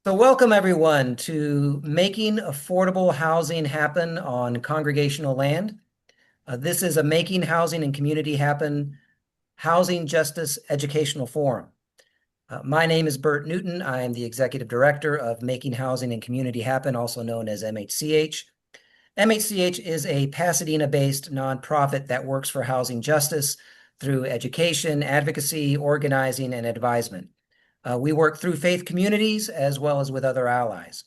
So welcome everyone to Making Affordable Housing Happen on Congregational Land. This is a Making Housing and Community Happen Housing Justice Educational Forum. My name is Bert Newton. I am the Executive Director of Making Housing and Community Happen, also known as MHCH. MHCH is a Pasadena-based nonprofit that works for housing justice through education, advocacy, organizing, and advisement. We work through faith communities as well as with other allies.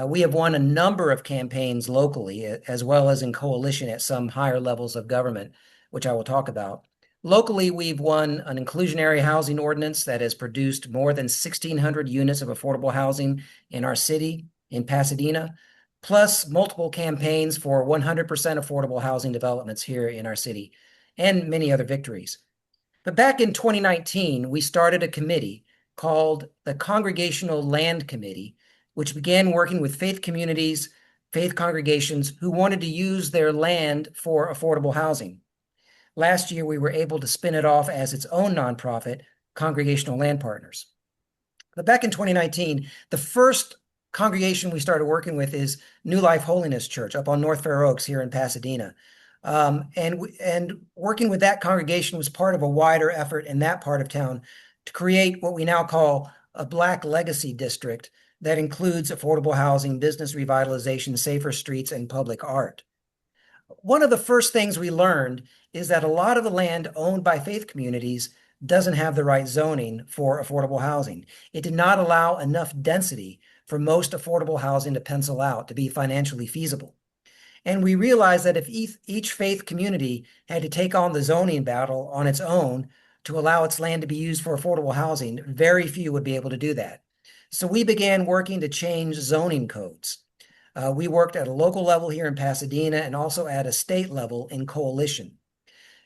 We have won a number of campaigns locally, as well as in coalition at some higher levels of government, which I will talk about. Locally, we've won an inclusionary housing ordinance that has produced more than 1,600 units of affordable housing in our city, in Pasadena, plus multiple campaigns for 100% affordable housing developments here in our city, and many other victories. But back in 2019, we started a committee called the Congregational Land Committee, which began working with faith communities, faith congregations who wanted to use their land for affordable housing. Last year, we were able to spin it off as its own nonprofit, Congregational Land Partners. But back in 2019, the first congregation we started working with is New Life Holiness Church up on North Fair Oaks here in Pasadena. And working with that congregation was part of a wider effort in that part of town to create what we now call a Black Legacy District that includes affordable housing, business revitalization, safer streets, and public art. One of the first things we learned is that a lot of the land owned by faith communities doesn't have the right zoning for affordable housing. It did not allow enough density for most affordable housing to pencil out to be financially feasible. And we realized that if each faith community had to take on the zoning battle on its own to allow its land to be used for affordable housing, very few would be able to do that. So we began working to change zoning codes. We worked at a local level here in Pasadena and also at a state level in coalition.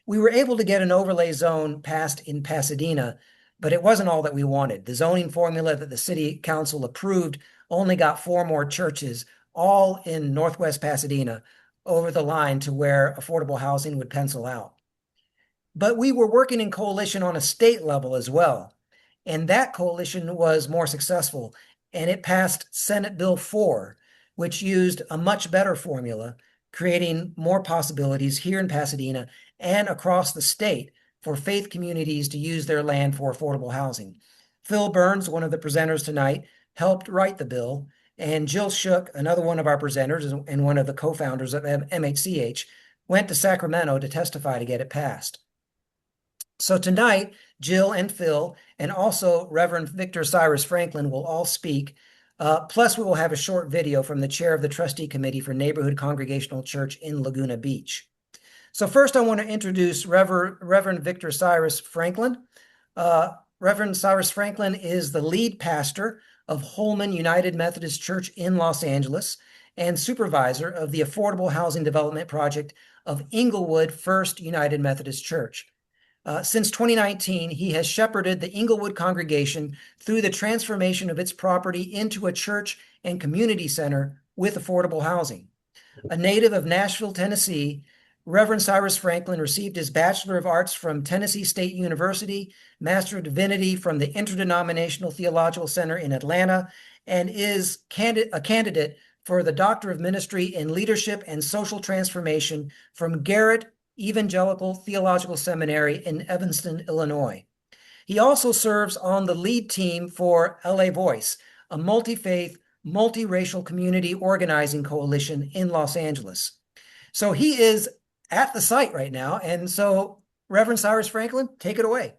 We were able to get an overlay zone passed in Pasadena, but it wasn't all that we wanted. The zoning formula that the city council approved only got 4 more churches, all in Northwest Pasadena, over the line to where affordable housing would pencil out. But we were working in coalition on a state level as well. And that coalition was more successful, and it passed Senate Bill 4, which used a much better formula, creating more possibilities here in Pasadena and across the state for faith communities to use their land for affordable housing. Phil Burns, one of the presenters tonight, helped write the bill, and Jill Shook, another one of our presenters and one of the co-founders of MHCH, went to Sacramento to testify to get it passed. So tonight, Jill and Phil, and also Reverend Victor Cyrus Franklin will all speak. Plus, we will have a short video from the chair of the trustee committee for Neighborhood Congregational Church in Laguna Beach. So first, I want to introduce Reverend Victor Cyrus Franklin. Reverend Cyrus Franklin is the lead pastor of Holman United Methodist Church in Los Angeles and supervisor of the Affordable Housing Development Project of Inglewood First United Methodist Church. Since 2019, he has shepherded the Inglewood congregation through the transformation of its property into a church and community center with affordable housing. A native of Nashville, Tennessee, Reverend Cyrus Franklin received his Bachelor of Arts from Tennessee State University, Master of Divinity from the Interdenominational Theological Center in Atlanta, and is a candidate for the Doctor of Ministry in Leadership and Social Transformation from Garrett Evangelical Theological Seminary in Evanston, Illinois. He also serves on the lead team for LA Voice, a multi-faith, multiracial community organizing coalition in Los Angeles. So he is at the site right now. And so, Reverend Cyrus Franklin, take it away.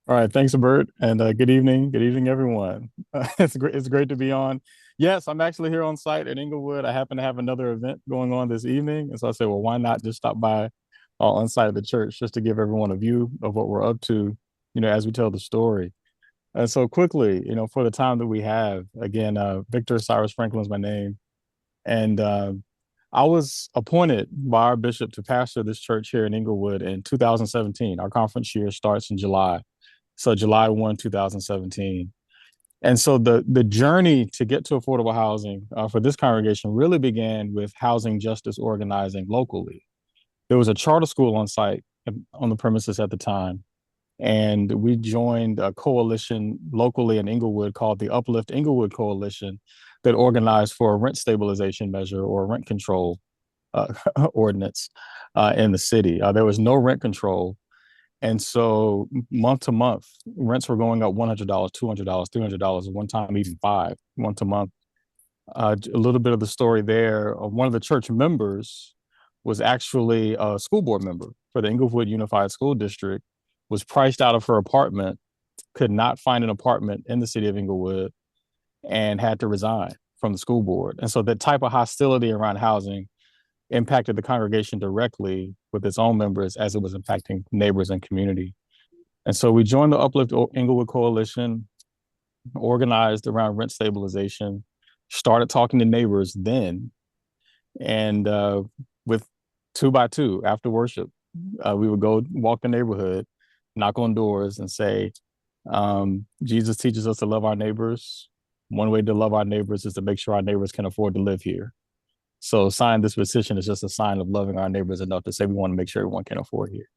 All right, thanks, Bert, and good evening. Good evening, everyone. It's great. It's great to be on. Yes, I'm actually here on site at Inglewood. I happen to have another event going on this evening, and so I said, well, why not just stop by on site of the church just to give everyone a view of what we're up to, as we tell the story. And so quickly, for the time that we have, again, Victor Cyrus Franklin is my name, and I was appointed by our bishop to pastor this church here in Inglewood in 2017. Our conference year starts in July. So July 1, 2017. And so the journey to get to affordable housing for this congregation really began with housing justice organizing locally. There was a charter school on site on the premises at the time. And we joined a coalition locally in Inglewood called the Uplift Inglewood Coalition that organized for a rent stabilization measure or rent control uh, ordinance in the city. There was no rent control. And so month to month, rents were going up $100, $200, $300, one time even five, month to month. A little bit of the story there. One of the church members was actually a school board member for the Inglewood Unified School District, was priced out of her apartment, could not find an apartment in the city of Inglewood, and had to resign from the school board. And so that type of hostility around housing impacted the congregation directly with its own members as it was impacting neighbors and community. And so we joined the Uplift Inglewood Coalition, organized around rent stabilization, started talking to neighbors then, and with two by two after worship, we would go walk the neighborhood, knock on doors, and say, Jesus teaches us to love our neighbors. One way to love our neighbors is to make sure our neighbors can afford to live here. So sign this petition is just a sign of loving our neighbors enough to say we want to make sure everyone can afford here.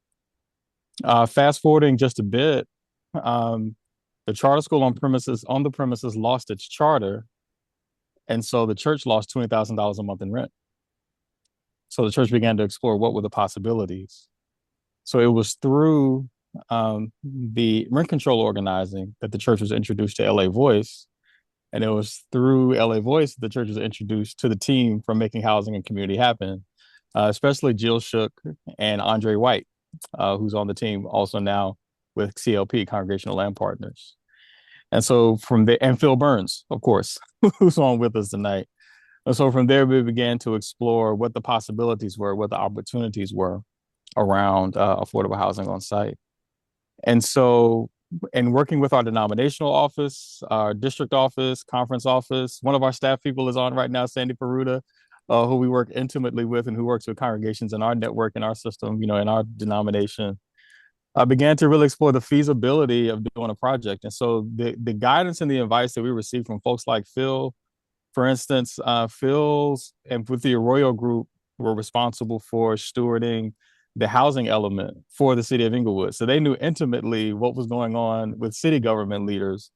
Fast forwarding just a bit, the charter school on the premises lost its charter, and so the church lost $20,000 a month in rent. So the church began to explore what were the possibilities. So it was through the rent control organizing that the church was introduced to LA Voice. And it was through LA Voice that the church was introduced to the team from Making Housing and Community Happen, especially Jill Shook and Andre White, who's on the team also now with CLP, Congregational Land Partners. And so from there, and Phil Burns, of course, who's on with us tonight. And so from there, we began to explore what the possibilities were, what the opportunities were around affordable housing on site. And so, in working with our denominational office, our district office, conference office, one of our staff people is on right now, Sandy Peruta, who we work intimately with and who works with congregations in our network, in our system, in our denomination. I began to really explore the feasibility of doing a project. And so the guidance and the advice that we received from folks like Phil, for instance, Phil's and with the Arroyo Group were responsible for stewarding the housing element for the city of Inglewood. So they knew intimately what was going on with city government leaders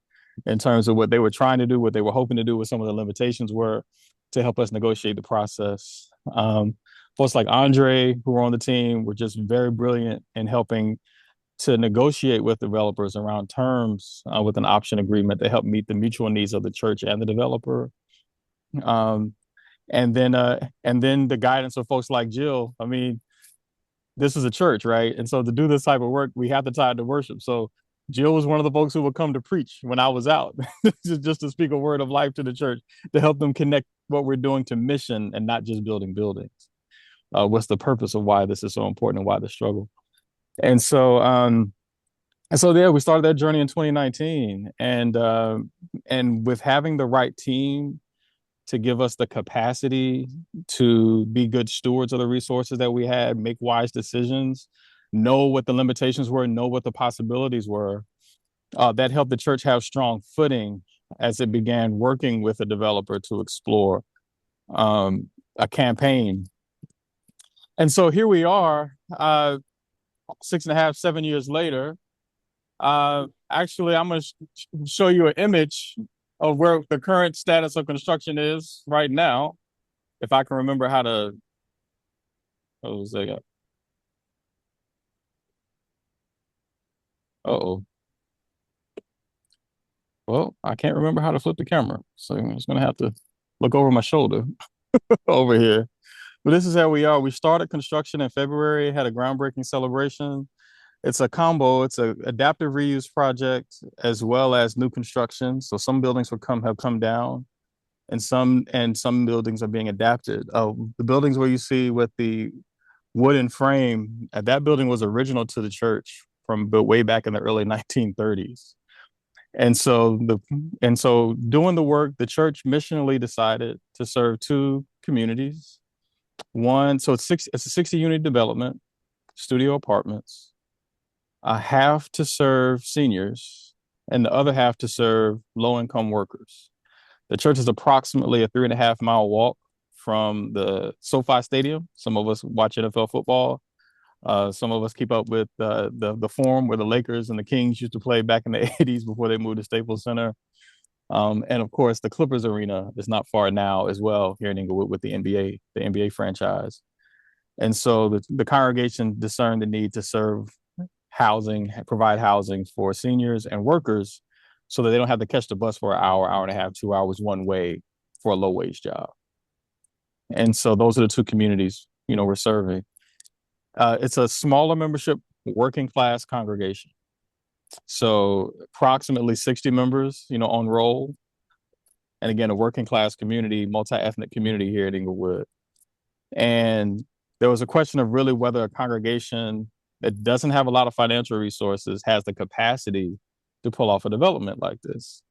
in terms of what they were trying to do, what they were hoping to do, what some of the limitations were to help us negotiate the process. Folks like Andre, who were on the team, were just very brilliant in helping to negotiate with developers around terms with an option agreement to help meet the mutual needs of the church and the developer. Um, and then the guidance of folks like Jill. I mean, this is a church, right? And so to do this type of work, we have to tie it to worship. So Jill was one of the folks who would come to preach when I was out, just to speak a word of life to the church, to help them connect what we're doing to mission and not just building buildings. What's the purpose of why this is so important and why the struggle? And so, yeah, we started that journey in 2019, and with having the right team to give us the capacity to be good stewards of the resources that we had, make wise decisions, know what the limitations were, know what the possibilities were. That helped the church have strong footing as it began working with a developer to explore a campaign. And so here we are, 6.5, 7 years later. Actually, I'm going to show you an image of where the current status of construction is right now. If I can remember how to, what was that? Uh-oh. Well, I can't remember how to flip the camera. So I'm just going to have to look over my shoulder over here. But this is how we are. We started construction in February, had a groundbreaking celebration. It's a combo. It's an adaptive reuse project as well as new construction. So some buildings have come down, and some buildings are being adapted. The buildings where you see with the wooden frame, that building was original to the church from way back in the early 1930s. And so doing the work, the church missionally decided to serve two communities. One, so it's a 60-unit development, studio apartments, a half to serve seniors, and the other half to serve low-income workers. The church is approximately a 3.5-mile walk from the SoFi Stadium. Some of us watch NFL football. Some of us keep up with the Forum where the Lakers and the Kings used to play back in the 80s before they moved to Staples Center. And of course, the Clippers arena is not far now as well here in Inglewood with the NBA franchise. And so the congregation discerned the need to serve housing, provide housing for seniors and workers so that they don't have to catch the bus for an hour, hour and a half, 2 hours one way for a low wage job. And so those are the two communities, we're serving. It's a smaller membership, working class congregation. So approximately 60 members, on roll. And again, a working class community, multi-ethnic community here at Inglewood. And there was a question of really whether a congregation that doesn't have a lot of financial resources has the capacity to pull off a development like this.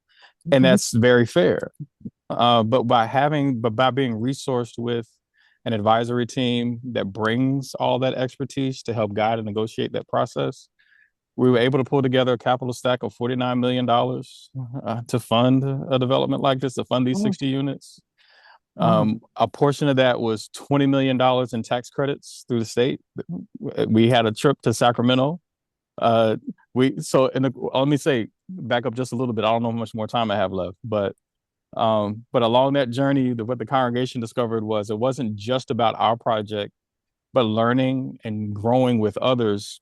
And that's very fair. But by being resourced with an advisory team that brings all that expertise to help guide and negotiate that process, we were able to pull together a capital stack of $49 million to fund a development like this, to fund these 60 units. A portion of that was $20 million in tax credits through the state. We had a trip to Sacramento. Let me say, back up just a little bit. I don't know how much more time I have left, but along that journey, what the congregation discovered was it wasn't just about our project, but learning and growing with others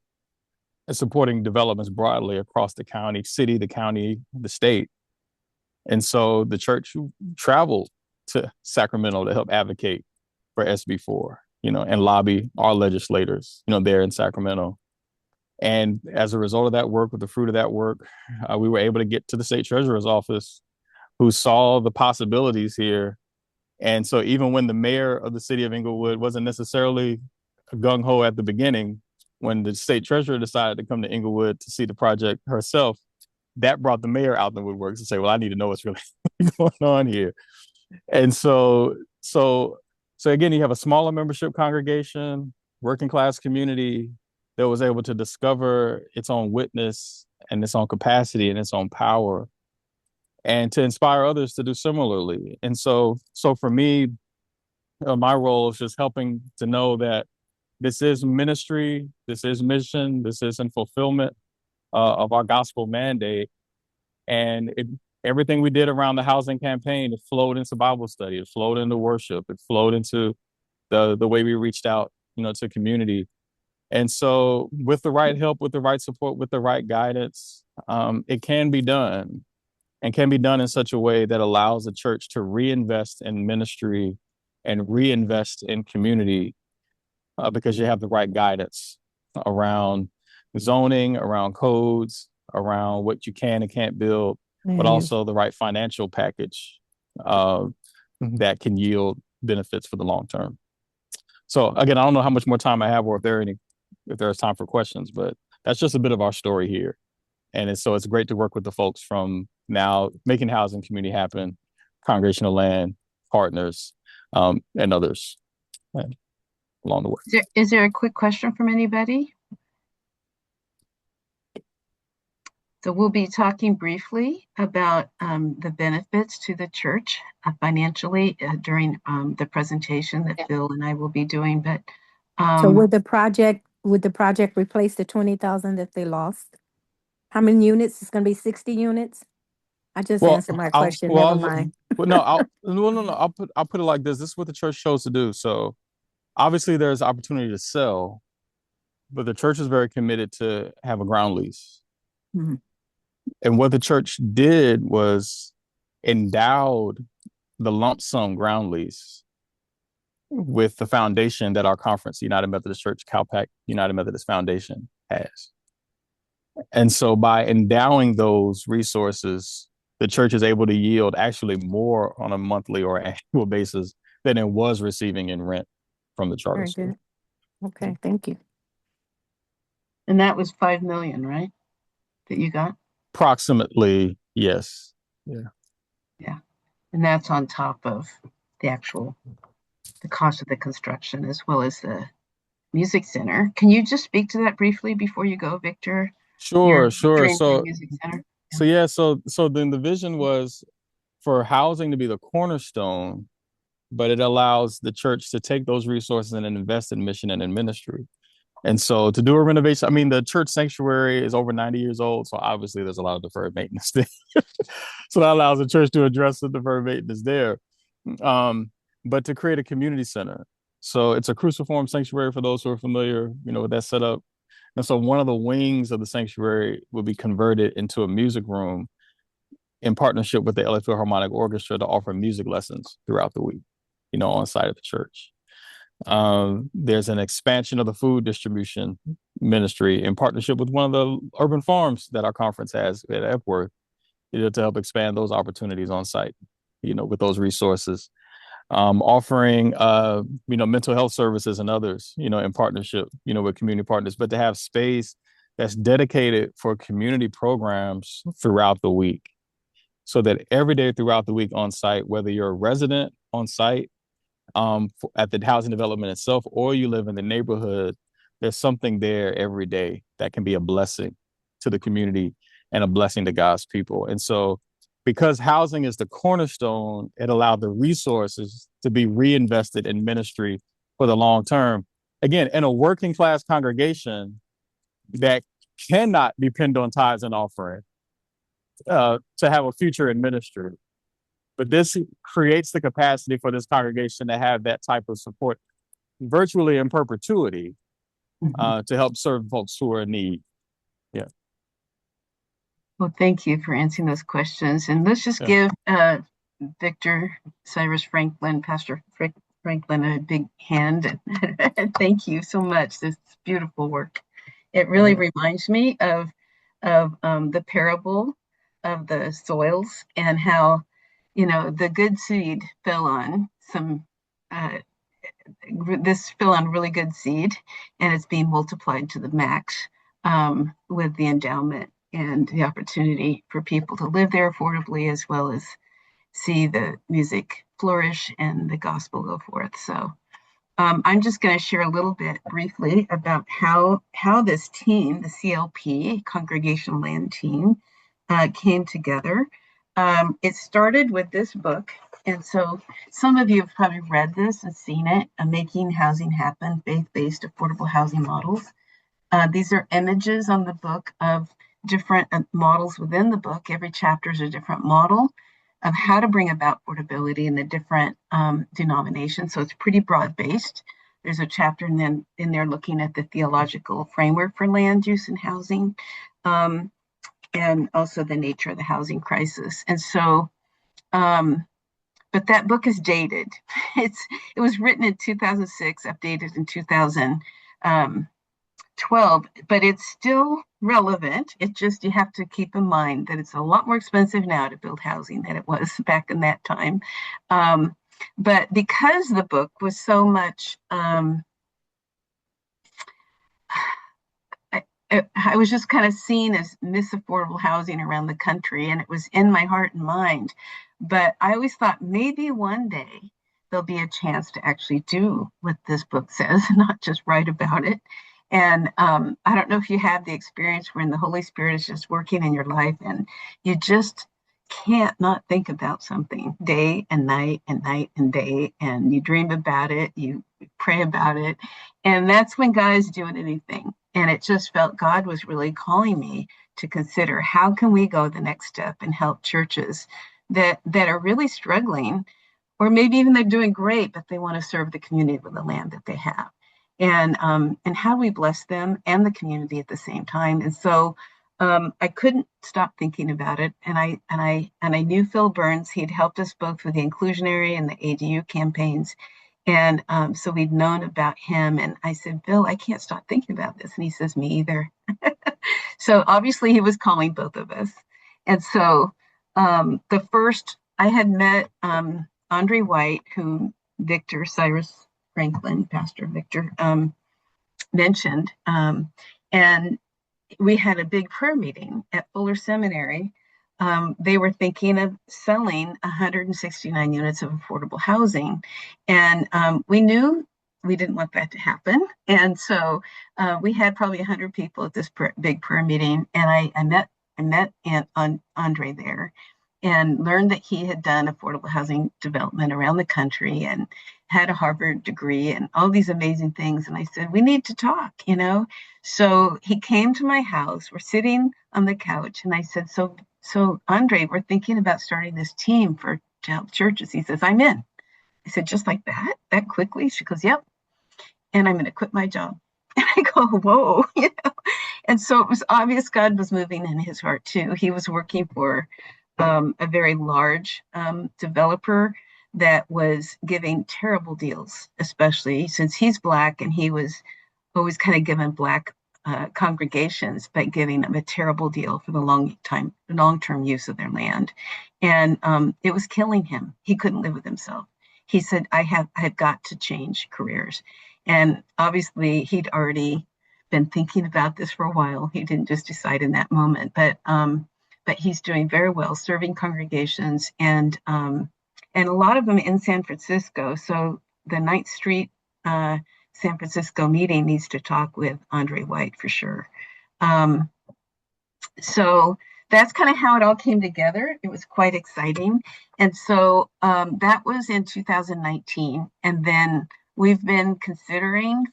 and supporting developments broadly across the county, the state. And so the church traveled to Sacramento to help advocate for SB4, and lobby our legislators, there in Sacramento. And as a result of that work, with the fruit of that work, we were able to get to the state treasurer's office, who saw the possibilities here. And so even when the mayor of the city of Inglewood wasn't necessarily gung-ho at the beginning, when the state treasurer decided to come to Inglewood to see the project herself, that brought the mayor out in the woodworks to say, well, I need to know what's really going on here. And so again, you have a smaller membership congregation, working class community that was able to discover its own witness and its own capacity and its own power, and to inspire others to do similarly. And so for me, my role is just helping to know that this is ministry, this is mission, this is in fulfillment of our gospel mandate. And everything we did around the housing campaign, it flowed into Bible study, it flowed into worship, it flowed into the way we reached out, to community. And so with the right help, with the right support, with the right guidance, it can be done, and can be done in such a way that allows the church to reinvest in ministry and reinvest in community, because you have the right guidance around zoning, around codes, around what you can and can't build, but also the right financial package that can yield benefits for the long term. So again, I don't know how much more time I have, or if there's time for questions, but that's just a bit of our story here. And it's great to work with the folks from now Making Housing Community Happen, Congregational Land, partners, and others along the way. Is there a quick question from anybody? So we'll be talking briefly about the benefits to the church financially during the presentation that Phil and I will be doing. But so would the project replace the 20,000 that they lost? How many units? It's going to be 60 units. I just answered my question. Never mind. No, I'll put it like this. This is what the church chose to do. So obviously there's opportunity to sell, but the church is very committed to have a ground lease. Mm-hmm. And what the church did was endowed the lump sum ground lease with the foundation that our conference, United Methodist Church, CalPAC United Methodist Foundation, has. And so by endowing those resources, the church is able to yield actually more on a monthly or annual basis than it was receiving in rent from the charter school. Okay, thank you. And that was $5 million, right? That you got? Approximately, yes. Yeah. Yeah. And that's on top of the cost of the construction as well as the music center. Can you just speak to that briefly before you go, Victor? Sure. So then the vision was for housing to be the cornerstone, but it allows the church to take those resources and invest in mission and in ministry. And so to do a renovation, I mean, the church sanctuary is over 90 years old. So obviously there's a lot of deferred maintenance there. So that allows the church to address the deferred maintenance there. But to create a community center. So it's a cruciform sanctuary for those who are familiar, with that setup. And so one of the wings of the sanctuary will be converted into a music room in partnership with the LA Philharmonic Orchestra to offer music lessons throughout the week, on site at the church. There's an expansion of the food distribution ministry in partnership with one of the urban farms that our conference has at Epworth, to help expand those opportunities on site, with those resources. Offering, mental health services and others, in partnership, with community partners, but to have space that's dedicated for community programs throughout the week. So that every day throughout the week on site, whether you're a resident on site, at the housing development itself, or you live in the neighborhood, there's something there every day that can be a blessing to the community and a blessing to God's people. And so because housing is the cornerstone, it allowed the resources to be reinvested in ministry for the long term. Again, in a working class congregation that cannot depend on tithes and offering to have a future in ministry. But this creates the capacity for this congregation to have that type of support virtually in perpetuity, to help serve folks who are in need. Yeah. Well, thank you for answering those questions. And let's just give Victor Cyrus Franklin, Pastor Franklin, a big hand. Thank you so much. This beautiful work. It really reminds me of the parable of the soils and how, the good seed fell on this fell on really good seed, and it's being multiplied to the max with the endowment and the opportunity for people to live there affordably, as well as see the music flourish and the gospel go forth. So I'm just going to share a little bit briefly about how this team, the CLP, Congregational Land Team, came together. It started with this book. And so some of you have probably read this and seen it, Making Housing Happen, Faith-Based Affordable Housing Models. These are images on the book of different models within the book. Every chapter is a different model of how to bring about affordability in the different denominations. So it's pretty broad-based. There's a chapter in there looking at the theological framework for land use and housing, and also the nature of the housing crisis. And so, but that book is dated. It was written in 2006, updated in 2012, but it's still relevant. It just, you have to keep in mind that it's a lot more expensive now to build housing than it was back in that time. But because the book was so much, I was just kind of seen as misaffordable housing around the country, and it was in my heart and mind. But I always thought maybe one day there'll be a chance to actually do what this book says, not just write about it. And I don't know if you have the experience when the Holy Spirit is just working in your life and you just can't not think about something day and night and night and day, and you dream about it, you pray about it, and that's when God is doing anything. And it just felt God was really calling me to consider how can we go the next step and help churches that are really struggling, or maybe even they're doing great, but they want to serve the community with the land that they have. And how do we bless them and the community at the same time? And so I couldn't stop thinking about it. And I knew Phil Burns. He'd helped us both with the inclusionary and the ADU campaigns. And so we'd known about him. And I said, Bill, I can't stop thinking about this. And he says, me either. So obviously he was calling both of us. And so I had met Andre White, who Victor Cyrus Franklin, Pastor Victor, mentioned. And we had a big prayer meeting at Fuller Seminary. They were thinking of selling 169 units of affordable housing. And we knew we didn't want that to happen. And so we had probably 100 people at this big prayer meeting. And I met Andre there. and learned that he had done affordable housing development around the country and had a Harvard degree and all these amazing things. And I said, we need to talk, you know? So he came to my house. We're sitting on the couch, and I said, so Andre, we're thinking about starting this team for churches. He says, I'm in. I said, just like that quickly? She goes, yep. And I'm going to quit my job. And I go, whoa, you know? And so it was obvious God was moving in his heart too. He was working for a very large developer that was giving terrible deals, especially since he's Black, and he was always kind of given Black congregations, but giving them a terrible deal for the long-term use of their land. And it was killing him. He couldn't live with himself. He said, I've got to change careers. And obviously he'd already been thinking about this for a while. He didn't just decide in that moment, but he's doing very well serving congregations, and a lot of them in San Francisco. So the 9th Street San Francisco meeting needs to talk with Andre White for sure. So that's kind of how it all came together. It was quite exciting. And so that was in 2019. And then we've been considering,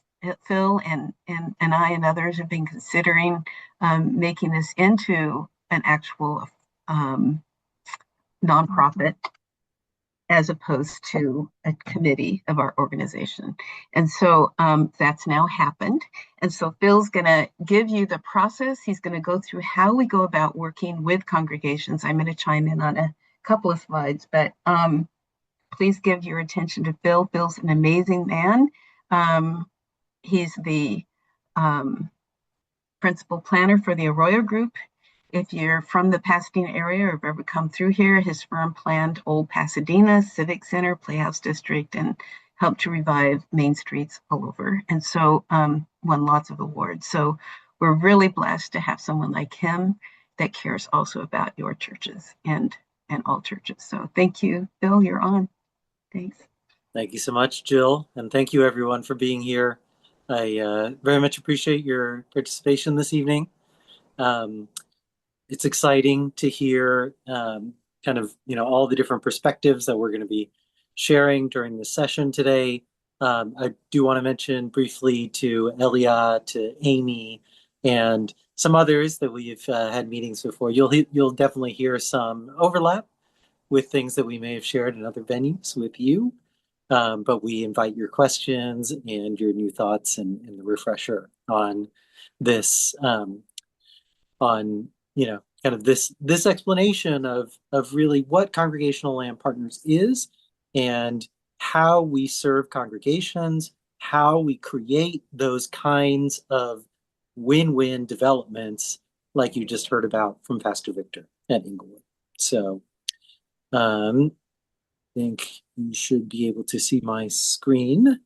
Phil and I and others have been considering making this into an actual nonprofit, as opposed to a committee of our organization. And so that's now happened. And so Phil's going to give you the process. He's going to go through how we go about working with congregations. I'm going to chime in on a couple of slides, but please give your attention to Phil. Phil's an amazing man. He's the principal planner for the Arroyo Group. If you're from the Pasadena area or have ever come through here, his firm planned Old Pasadena, Civic Center, Playhouse District, and helped to revive main streets all over. And so won lots of awards. So we're really blessed to have someone like him that cares also about your churches and all churches. So thank you, Bill, you're on. Thanks. Thank you so much, Jill. And thank you everyone for being here. I very much appreciate your participation this evening. It's exciting to hear kind of, all the different perspectives that we're going to be sharing during this session today. I do want to mention briefly to Elia, to Amy, and some others that we've had meetings before. You'll definitely hear some overlap with things that we may have shared in other venues with you. But we invite your questions and your new thoughts and the refresher on this, kind of this explanation of really what Congregational Land Partners is and how we serve congregations, how we create those kinds of win-win developments like you just heard about from Pastor Victor at Inglewood. So I think you should be able to see my screen.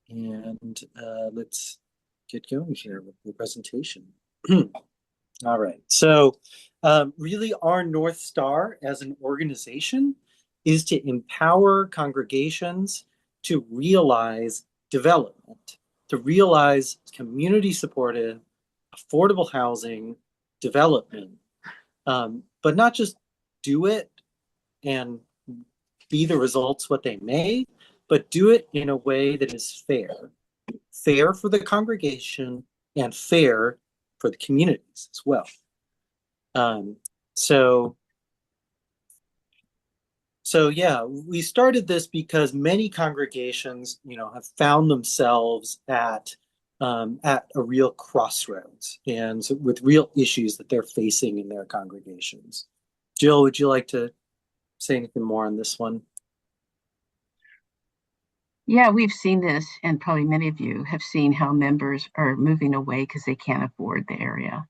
And let's get going here with the presentation. All right. So really our North Star as an organization is to empower congregations to realize development, to realize community-supported, affordable housing development, but not just do it and be the results what they may, but do it in a way that is fair for the congregation and fair for the communities as well. So yeah, we started this because many congregations, have found themselves at a real crossroads and with real issues that they're facing in their congregations. Jill, would you like to say anything more on this one? Yeah, we've seen this, and probably many of you have seen how members are moving away because they can't afford the area.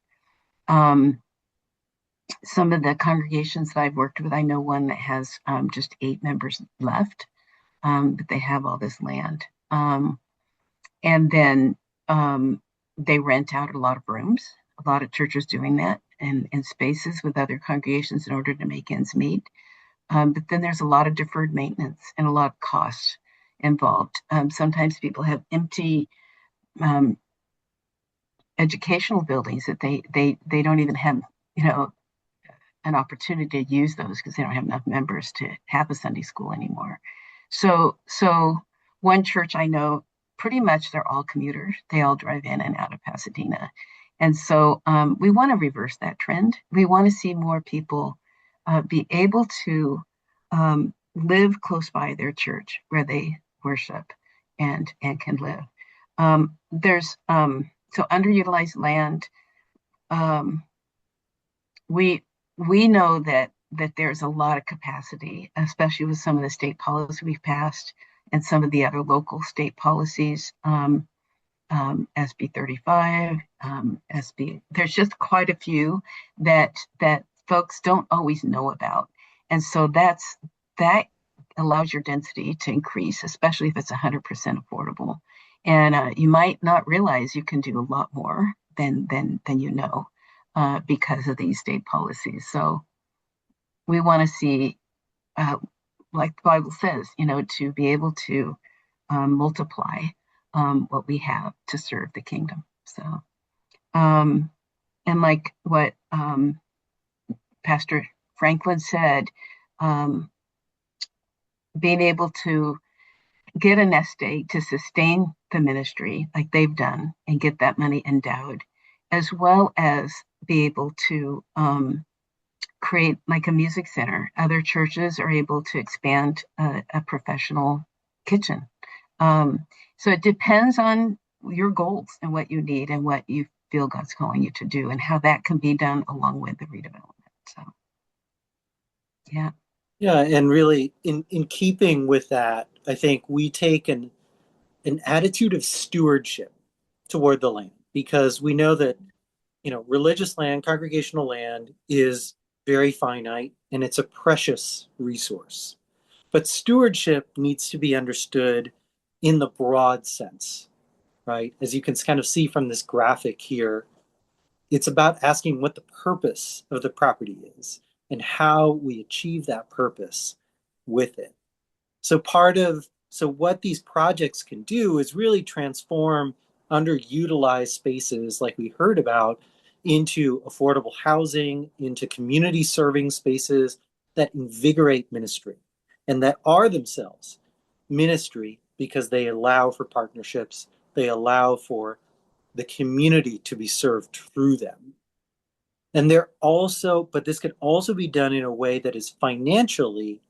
Some of the congregations that I've worked with, I know one that has just 8 members left, but they have all this land. And then they rent out a lot of rooms, a lot of churches doing that, and spaces with other congregations in order to make ends meet. But then there's a lot of deferred maintenance and a lot of costs involved. Sometimes people have empty educational buildings that they don't even have, an opportunity to use those because they don't have enough members to have a Sunday school anymore. So one church I know, pretty much they're all commuters. They all drive in and out of Pasadena. And so we want to reverse that trend. We want to see more people be able to live close by their church where they worship and can live. There's so underutilized land. We know that there's a lot of capacity, especially with some of the state policies we've passed and some of the other local state policies. SB 35, SB. There's just quite a few that folks don't always know about, and so that allows your density to increase, especially if it's 100% affordable. And you might not realize you can do a lot more than you know because of these state policies. So we want to see, like the Bible says, to be able to multiply what we have to serve the kingdom. So, and like what Pastor Franklin said, being able to get a nest egg to sustain the ministry like they've done and get that money endowed, as well as be able to create like a music center. Other churches are able to expand a professional kitchen. So it depends on your goals and what you need and what you feel God's calling you to do and how that can be done along with the redevelopment. So, yeah. Yeah, and really in keeping with that, I think we take an attitude of stewardship toward the land because we know that, religious land, congregational land is very finite and it's a precious resource. But stewardship needs to be understood in the broad sense, right? As you can kind of see from this graphic here, it's about asking what the purpose of the property is and how we achieve that purpose with it. So what these projects can do is really transform underutilized spaces like we heard about into affordable housing, into community serving spaces that invigorate ministry and that are themselves ministry because they allow for partnerships, they allow for the community to be served through them. And but this can also be done in a way that is financially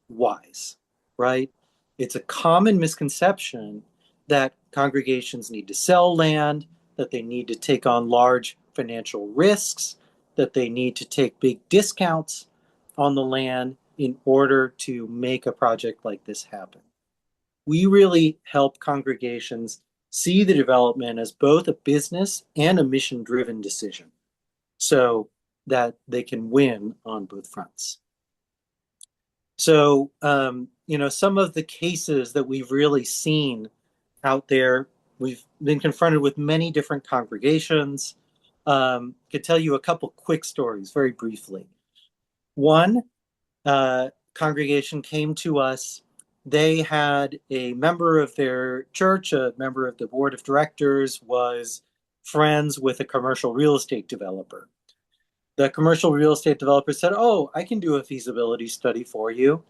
wise, right? It's a common misconception that congregations need to sell land, that they need to take on large financial risks, that they need to take big discounts on the land in order to make a project like this happen. We really help congregations see the development as both a business and a mission-driven decision so that they can win on both fronts. So, some of the cases that we've really seen out there, we've been confronted with many different congregations. Could tell you a couple quick stories very briefly. One congregation came to us. They had a member of their church, a member of the board of directors, was friends with a commercial real estate developer. The commercial real estate developer said, "Oh, I can do a feasibility study for you,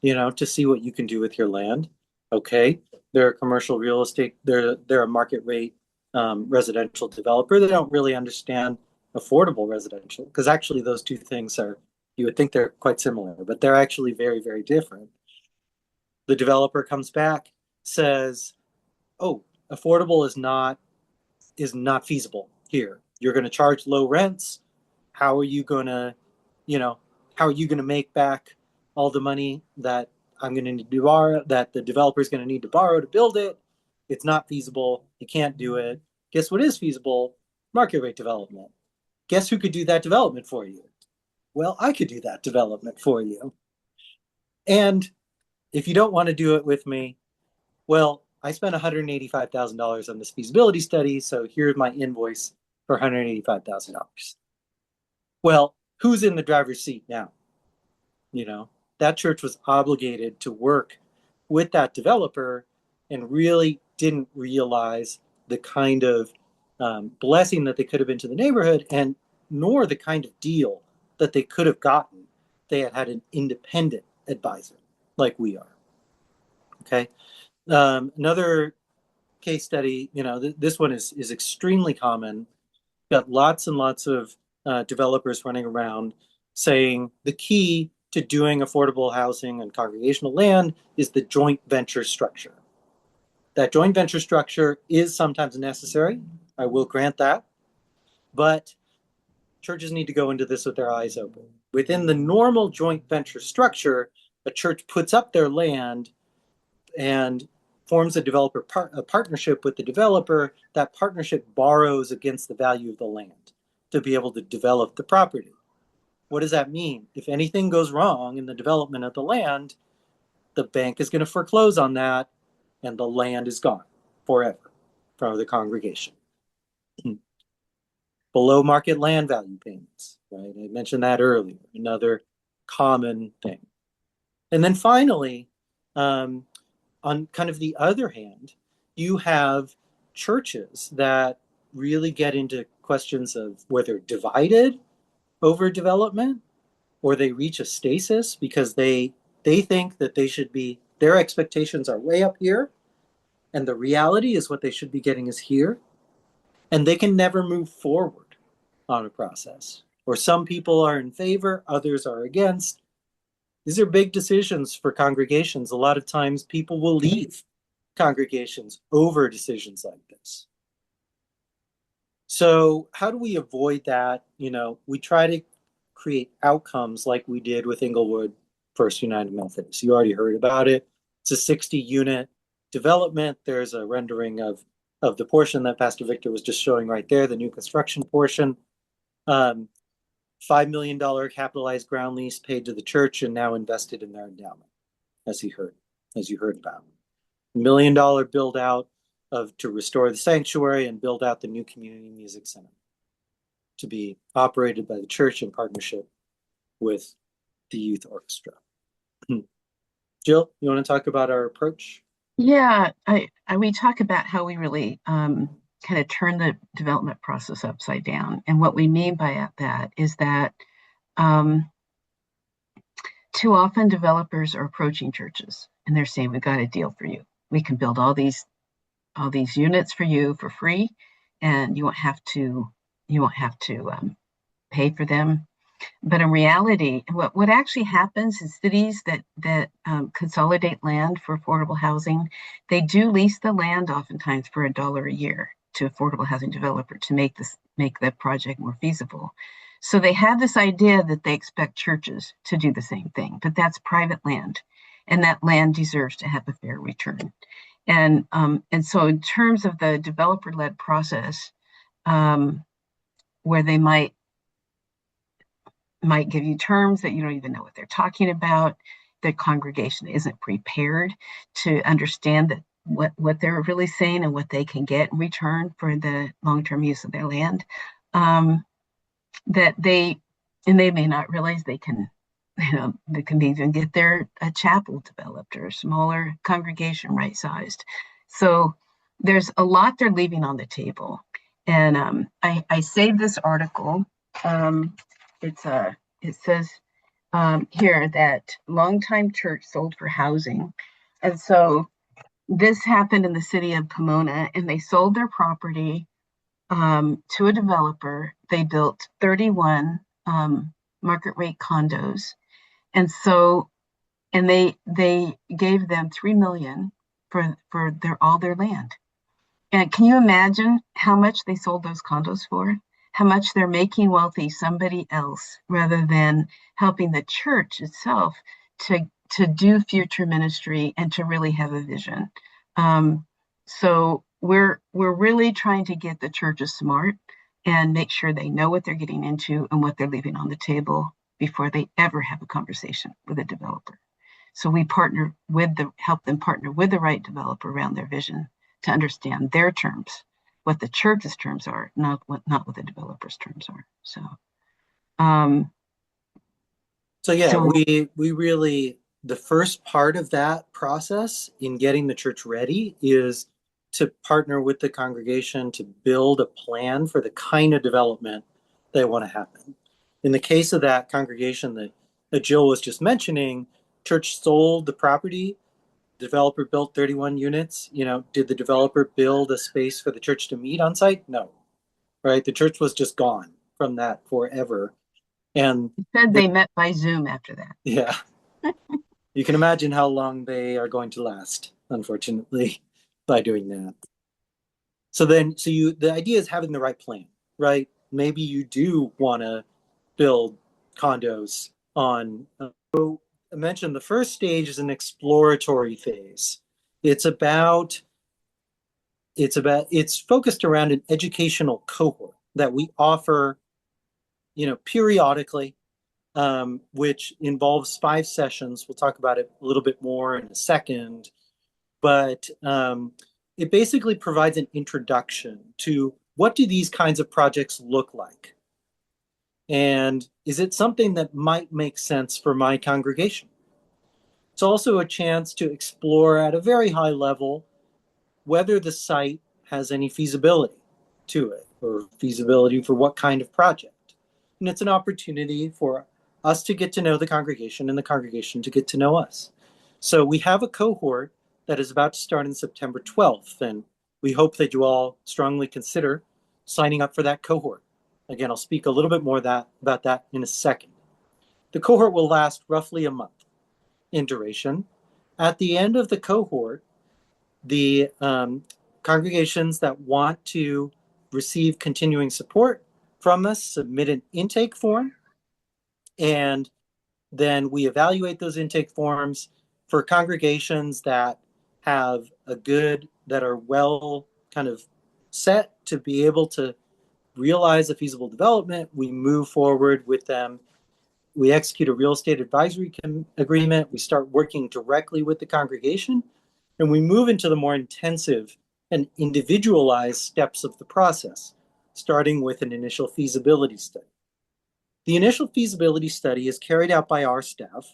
to see what you can do with your land." Okay, they're a commercial real estate, they're a market rate residential developer. They don't really understand affordable residential because actually those two things you would think they're quite similar, but they're actually very, very different. The developer comes back, says, "Oh, affordable is not feasible here. You're going to charge low rents. How are you going to, make back all the money that I'm going to need to borrow, that the developer is going to need to borrow to build it? It's not feasible. You can't do it." Guess what is feasible? Market rate development. Guess who could do that development for you? Well, I could do that development for you. And if you don't want to do it with me, well, I spent $185,000 on this feasibility study, so here's my invoice for $185,000. Well, who's in the driver's seat now? That church was obligated to work with that developer and really didn't realize the kind of blessing that they could have been to the neighborhood, and nor the kind of deal that they could have gotten. They had had an independent advisor like we are. Okay. Another case study, this one is extremely common. Got lots and lots of developers running around saying the key to doing affordable housing on congregational land is the joint venture structure. That joint venture structure is sometimes necessary. I will grant that. But churches need to go into this with their eyes open. Within the normal joint venture structure, a church puts up their land and forms a partnership with the developer. That partnership borrows against the value of the land to be able to develop the property. What does that mean? If anything goes wrong in the development of the land, the bank is going to foreclose on that, and the land is gone forever from the congregation. Below market land value payments, right? I mentioned that earlier, another common thing. And then finally, on kind of the other hand, you have churches that really get into questions of whether divided over development or they reach a stasis because they think that their expectations are way up here and the reality is what they should be getting is here, and they can never move forward on a process. Or some people are in favor, others are against. These are big decisions for congregations. A lot of times people will leave congregations over decisions like this. So how do we avoid that? We try to create outcomes like we did with Inglewood First United Methodist. You already heard about it. It's a 60-unit development. There's a rendering of the portion that Pastor Victor was just showing right there, the new construction portion. $5 million capitalized ground lease paid to the church and now invested in their endowment, as you heard about. $1 million build out to restore the sanctuary and build out the new community music center to be operated by the church in partnership with the youth orchestra. Jill, you want to talk about our approach? Yeah, we talk about how we really kind of turn the development process upside down. And what we mean by that is that too often developers are approaching churches and they're saying, we've got a deal for you. We can build all these units for you for free, and you won't have to pay for them. But in reality, what actually happens is cities that consolidate land for affordable housing, they do lease the land oftentimes for $1 a year to affordable housing developer to make the project more feasible. So they have this idea that they expect churches to do the same thing, but that's private land, and that land deserves to have a fair return. And so in terms of the developer-led process, where they might give you terms that you don't even know what they're talking about, the congregation isn't prepared to understand that what they're really saying and what they can get in return for the long-term use of their land, that they may not realize they can even get a chapel developed or a smaller congregation right-sized. So there's a lot they're leaving on the table. And I saved this article. It says here that longtime church sold for housing. And so this happened in the city of Pomona, and they sold their property to a developer. They built 31 market rate condos. And so, and they gave them $3 million for all their land. And can you imagine how much they sold those condos for? How much they're making wealthy somebody else rather than helping the church itself to do future ministry and to really have a vision. So we're really trying to get the churches smart and make sure they know what they're getting into and what they're leaving on the table before they ever have a conversation with a developer. So we help them partner with the right developer around their vision to understand their terms, what the church's terms are, not what the developer's terms are. We really, the first part of that process in getting the church ready is to partner with the congregation to build a plan for the kind of development they want to happen. In the case of that congregation that Jill was just mentioning, church sold the property. Developer built 31 units. Did the developer build a space for the church to meet on site? No, right? The church was just gone from that forever. And It said they met by Zoom after that. yeah, you can imagine how long they are going to last, unfortunately, by doing that. So the idea is having the right plan, right? Maybe you do want to build condos on. I mentioned the first stage is an exploratory phase. It's focused around an educational cohort that we offer, periodically, which involves 5 sessions. We'll talk about it a little bit more in a second, but it basically provides an introduction to what do these kinds of projects look like? And is it something that might make sense for my congregation? It's also a chance to explore at a very high level whether the site has any feasibility to it or feasibility for what kind of project. And it's an opportunity for us to get to know the congregation and the congregation to get to know us. So we have a cohort that is about to start on September 12th, and we hope that you all strongly consider signing up for that cohort. Again, I'll speak a little bit more about that in a second. The cohort will last roughly a month in duration. At the end of the cohort, the congregations that want to receive continuing support from us submit an intake form, and then we evaluate those intake forms for congregations that are well kind of set to be able to realize a feasible development. We move forward with them. We execute a real estate advisory agreement. We start working directly with the congregation, and we move into the more intensive and individualized steps of the process, starting with an initial feasibility study. The initial feasibility study is carried out by our staff.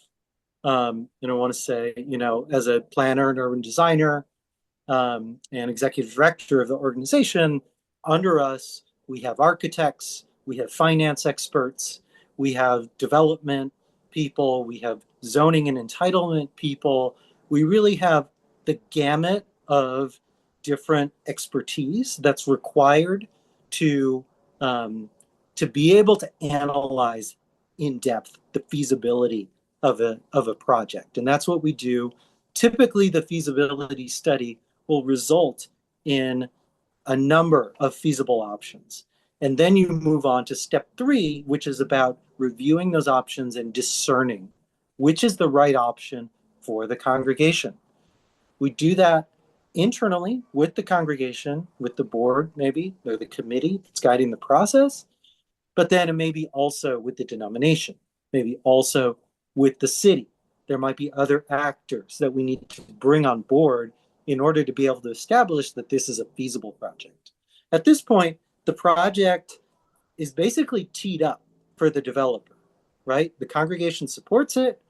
And I want to say, as a planner and urban designer and executive director of the organization, under us, we have architects, we have finance experts, we have development people, we have zoning and entitlement people. We really have the gamut of different expertise that's required to be able to analyze in depth the feasibility of a project. And that's what we do. Typically, the feasibility study will result in a number of feasible options. And then you move on to step 3, which is about reviewing those options and discerning which is the right option for the congregation. We do that internally with the congregation, with the board, maybe, or the committee that's guiding the process. But then it may be also with the denomination, maybe also with the city. There might be other actors that we need to bring on board in order to be able to establish that this is a feasible project. At this point, the project is basically teed up for the developer, right? The congregation supports it.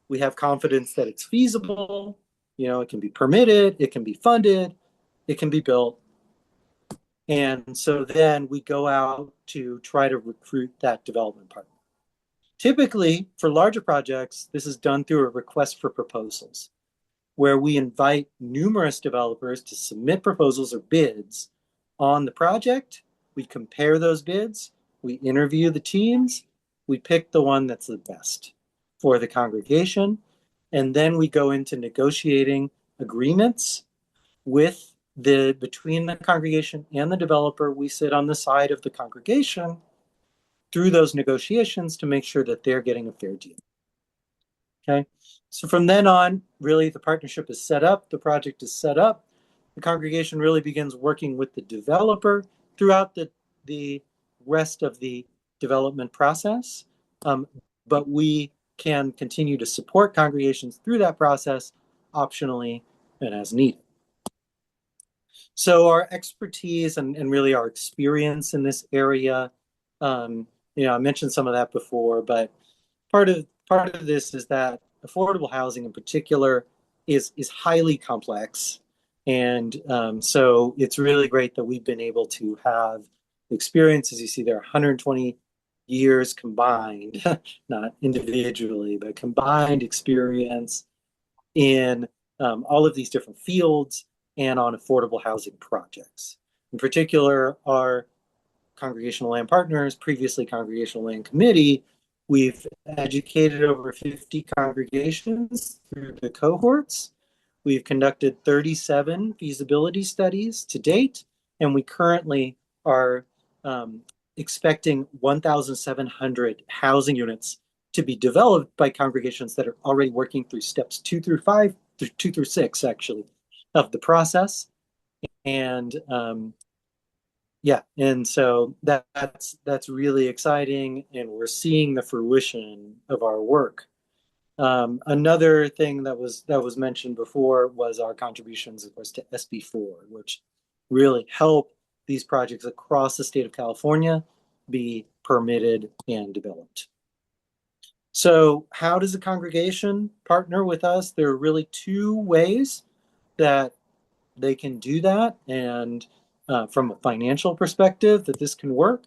We have confidence that it's feasible. It can be permitted, it can be funded, it can be built. And so then we go out to try to recruit that development partner. Typically, for larger projects, this is done through a request for proposals, where we invite numerous developers to submit proposals or bids on the project. We compare those bids, we interview the teams, we pick the one that's the best for the congregation, and then we go into negotiating agreements between the congregation and the developer. We sit on the side of the congregation through those negotiations to make sure that they're getting a fair deal. Okay, so from then on, really the partnership is set up, the project is set up, the congregation really begins working with the developer throughout the rest of the development process. But we can continue to support congregations through that process optionally and as needed. So our expertise and really our experience in this area, I mentioned some of that before, but part of this is that affordable housing in particular is highly complex. And so it's really great that we've been able to have experience. As you see, there are 120 years combined, not individually, but combined experience in all of these different fields and on affordable housing projects. In particular, our Congregational Land Partners, previously Congregational Land Committee, we've educated over 50 congregations through the cohorts. We've conducted 37 feasibility studies to date, and we currently are expecting 1,700 housing units to be developed by congregations that are already working through steps 2 through 6, actually, of the process. And yeah, and so that's really exciting, and we're seeing the fruition of our work. Another thing that was mentioned before was our contributions, of course, to SB4, which really help these projects across the state of California be permitted and developed. So how does a congregation partner with us? There are really two ways that they can do that, and from a financial perspective, that this can work.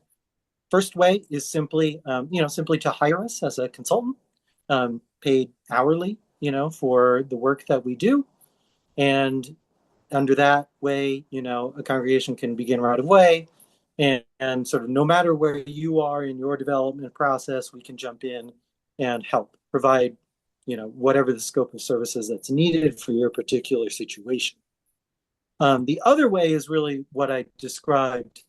First way is simply, simply to hire us as a consultant, paid hourly, for the work that we do. And under that way, a congregation can begin right away. And sort of no matter where you are in your development process, we can jump in and help provide, whatever the scope of services that's needed for your particular situation. The other way is really what I described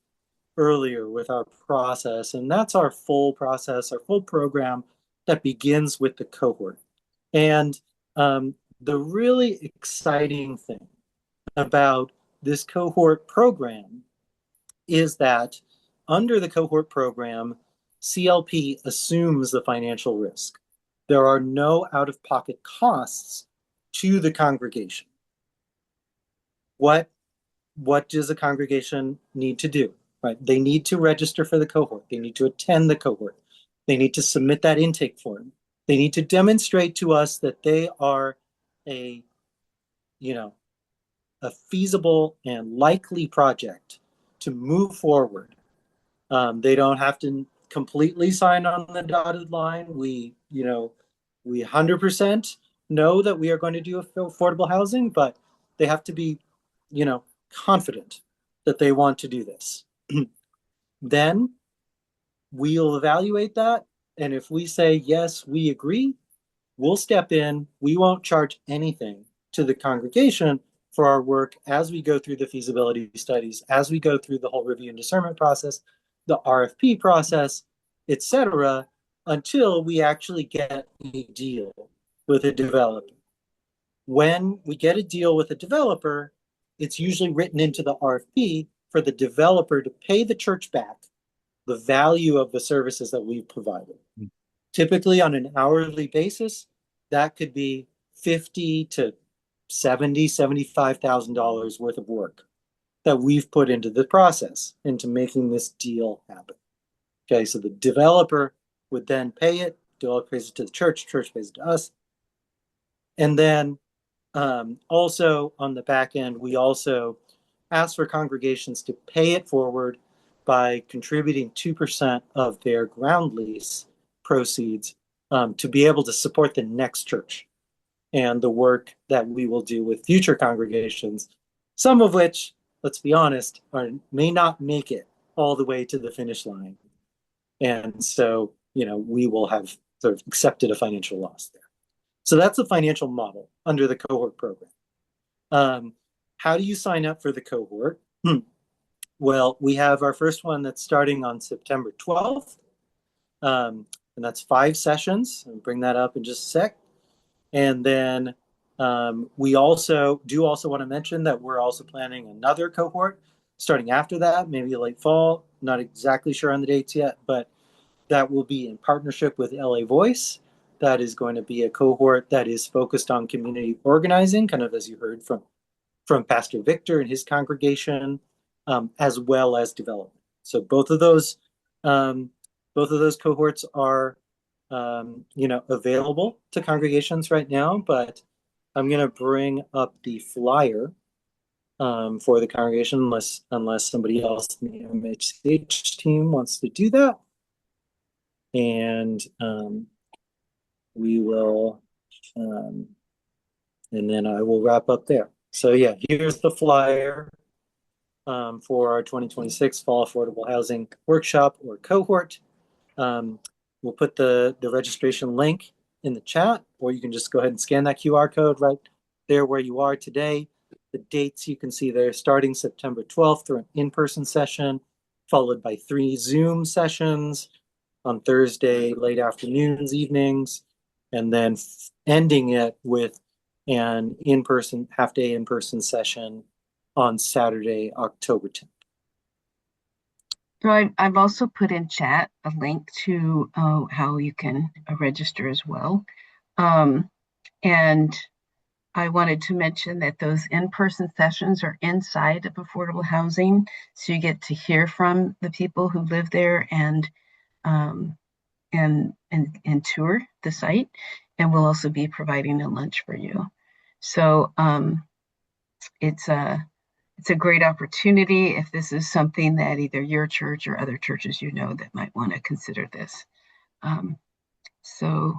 earlier with our process, and that's our full process, our full program that begins with the cohort. And the really exciting thing about this cohort program is that under the cohort program, CLP assumes the financial risk. There are no out-of-pocket costs to the congregation. What does a congregation need to do? Right? They need to register for the cohort. They need to attend the cohort. They need to submit that intake form. They need to demonstrate to us that they are a feasible and likely project to move forward. They don't have to completely sign on the dotted line. We 100% know that we are going to do affordable housing, but they have to be, confident that they want to do this. Then we'll evaluate that. And if we say, yes, we agree, we'll step in. We won't charge anything to the congregation for our work as we go through the feasibility studies, as we go through the whole review and discernment process, the RFP process, etc., until we actually get a deal with a developer. When we get a deal with a developer, it's usually written into the RFP for the developer to pay the church back the value of the services that we've provided. Typically on an hourly basis, that could be $50,000 to $75,000 worth of work that we've put into the process, into making this deal happen. Okay, so the developer would then pay it, developer pays it to the church pays it to us. And then also on the back end, we also ask for congregations to pay it forward by contributing 2% of their ground lease proceeds to be able to support the next church and the work that we will do with future congregations, some of which, let's be honest, may not make it all the way to the finish line. And so, we will have sort of accepted a financial loss there. So that's the financial model under the cohort program. How do you sign up for the cohort? Well, we have our first one that's starting on September 12th. And that's 5 sessions. I'll bring that up in just a sec. And then we also want to mention that we're also planning another cohort starting after that, maybe late fall. Not exactly sure on the dates yet, but that will be in partnership with LA Voice. That is going to be a cohort that is focused on community organizing, kind of as you heard from Pastor Victor and his congregation, as well as development. So both of those cohorts are available to congregations right now, but I'm going to bring up the flyer for the congregation unless somebody else in the MHCH team wants to do that. and we will, and then I will wrap up there. So yeah, here's the flyer for our 2026 Fall Affordable Housing Workshop or Cohort. We'll put the registration link in the chat, or you can just go ahead and scan that QR code right there where you are today. The dates you can see there, starting September 12th through an in-person session, followed by 3 Zoom sessions on Thursday, late afternoons, evenings, and then ending it with an in-person, half-day in-person session on Saturday, October 10th. So I've also put in chat a link to how you can register as well. And I wanted to mention that those in-person sessions are inside of affordable housing. So you get to hear from the people who live there and tour the site. And we'll also be providing a lunch for you. So it's a great opportunity if this is something that either your church or other churches that might want to consider this. So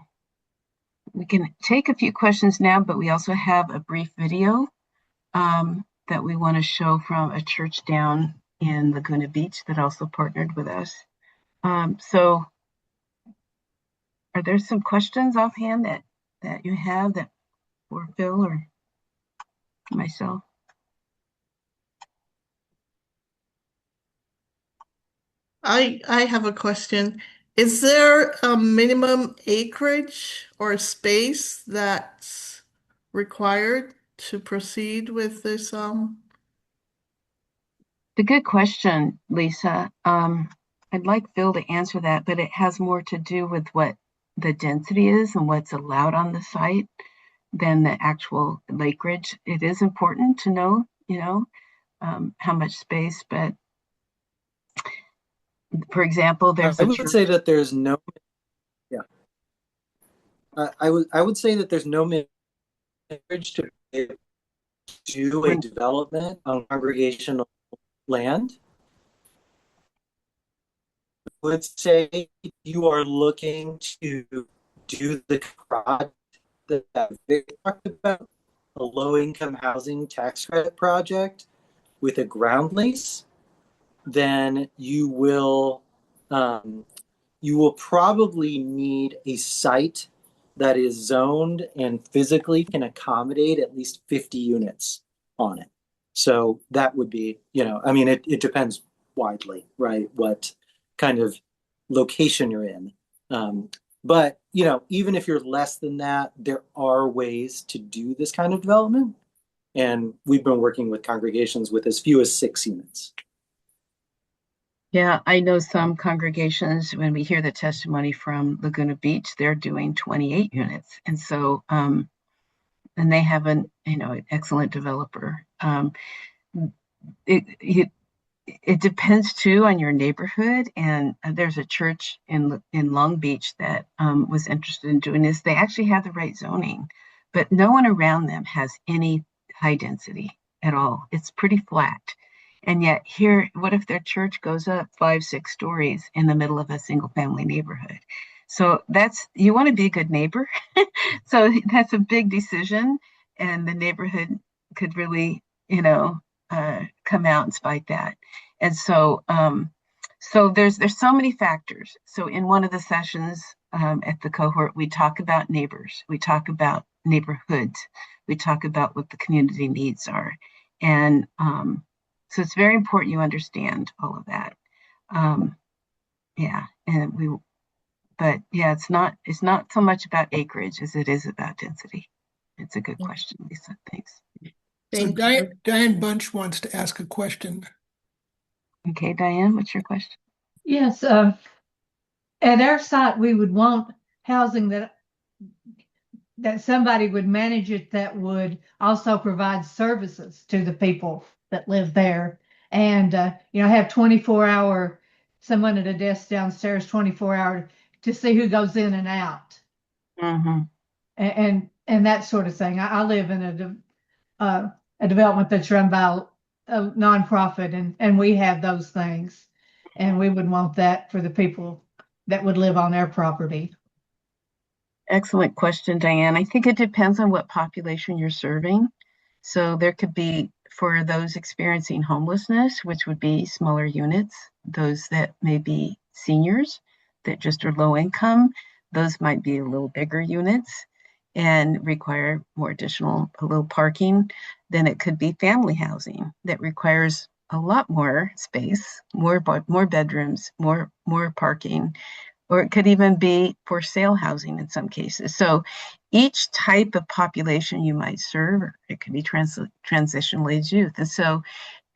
we can take a few questions now, but we also have a brief video that we want to show from a church down in Laguna Beach that also partnered with us. So are there some questions offhand that you have that for Phil or myself? I have a question. Is there a minimum acreage or space that's required to proceed with this? It's a good question, Lisa. I'd like Phil to answer that, but it has more to do with what the density is and what's allowed on the site than the actual acreage. It is important to know, how much space, but for example, there's I a would church. say that there's no, yeah. I would say that there's no marriage to do a development on congregational land. I would say you are looking to do the project that Vic talked about, a low-income housing tax credit project with a ground lease, then you will probably need a site that is zoned and physically can accommodate at least 50 units on it. So that would be, I mean, it depends widely, right? What kind of location you're in. But, even if you're less than that, there are ways to do this kind of development. And we've been working with congregations with as few as 6 units. Yeah, I know some congregations, when we hear the testimony from Laguna Beach, they're doing 28 units. And so, and they have an excellent developer. It depends too on your neighborhood. And there's a church in Long Beach that was interested in doing this. They actually have the right zoning, but no one around them has any high density at all. It's pretty flat. And yet here, what if their church goes up 5, 6 stories in the middle of a single family neighborhood? So you want to be a good neighbor. So that's a big decision. And the neighborhood could really, come out and spite that. And so, so there's so many factors. So in one of the sessions at the cohort, we talk about neighbors, we talk about neighborhoods, we talk about what the community needs are. And so it's very important you understand all of that. But yeah, it's not so much about acreage as it is about density. It's a good question, Lisa. Thanks. So Diane Bunch wants to ask a question. Okay, Diane, what's your question? Yes, at our site, we would want housing that somebody would manage it that would also provide services to the people that live there. And, have 24-hour, someone at a desk downstairs, 24-hour to see who goes in and out. Mm-hmm. And that sort of thing. I live in a development that's run by a nonprofit, and we have those things. And we would want that for the people that would live on their property? Excellent question, Diane. I think it depends on what population you're serving. So there could be, for those experiencing homelessness, which would be smaller units, those that may be seniors that just are low income, those might be a little bigger units and require more additional, a little parking. Then it could be family housing that requires a lot more space, more bedrooms, more parking, or it could even be for sale housing in some cases. So each type of population you might serve, or it could be transitional age youth. And so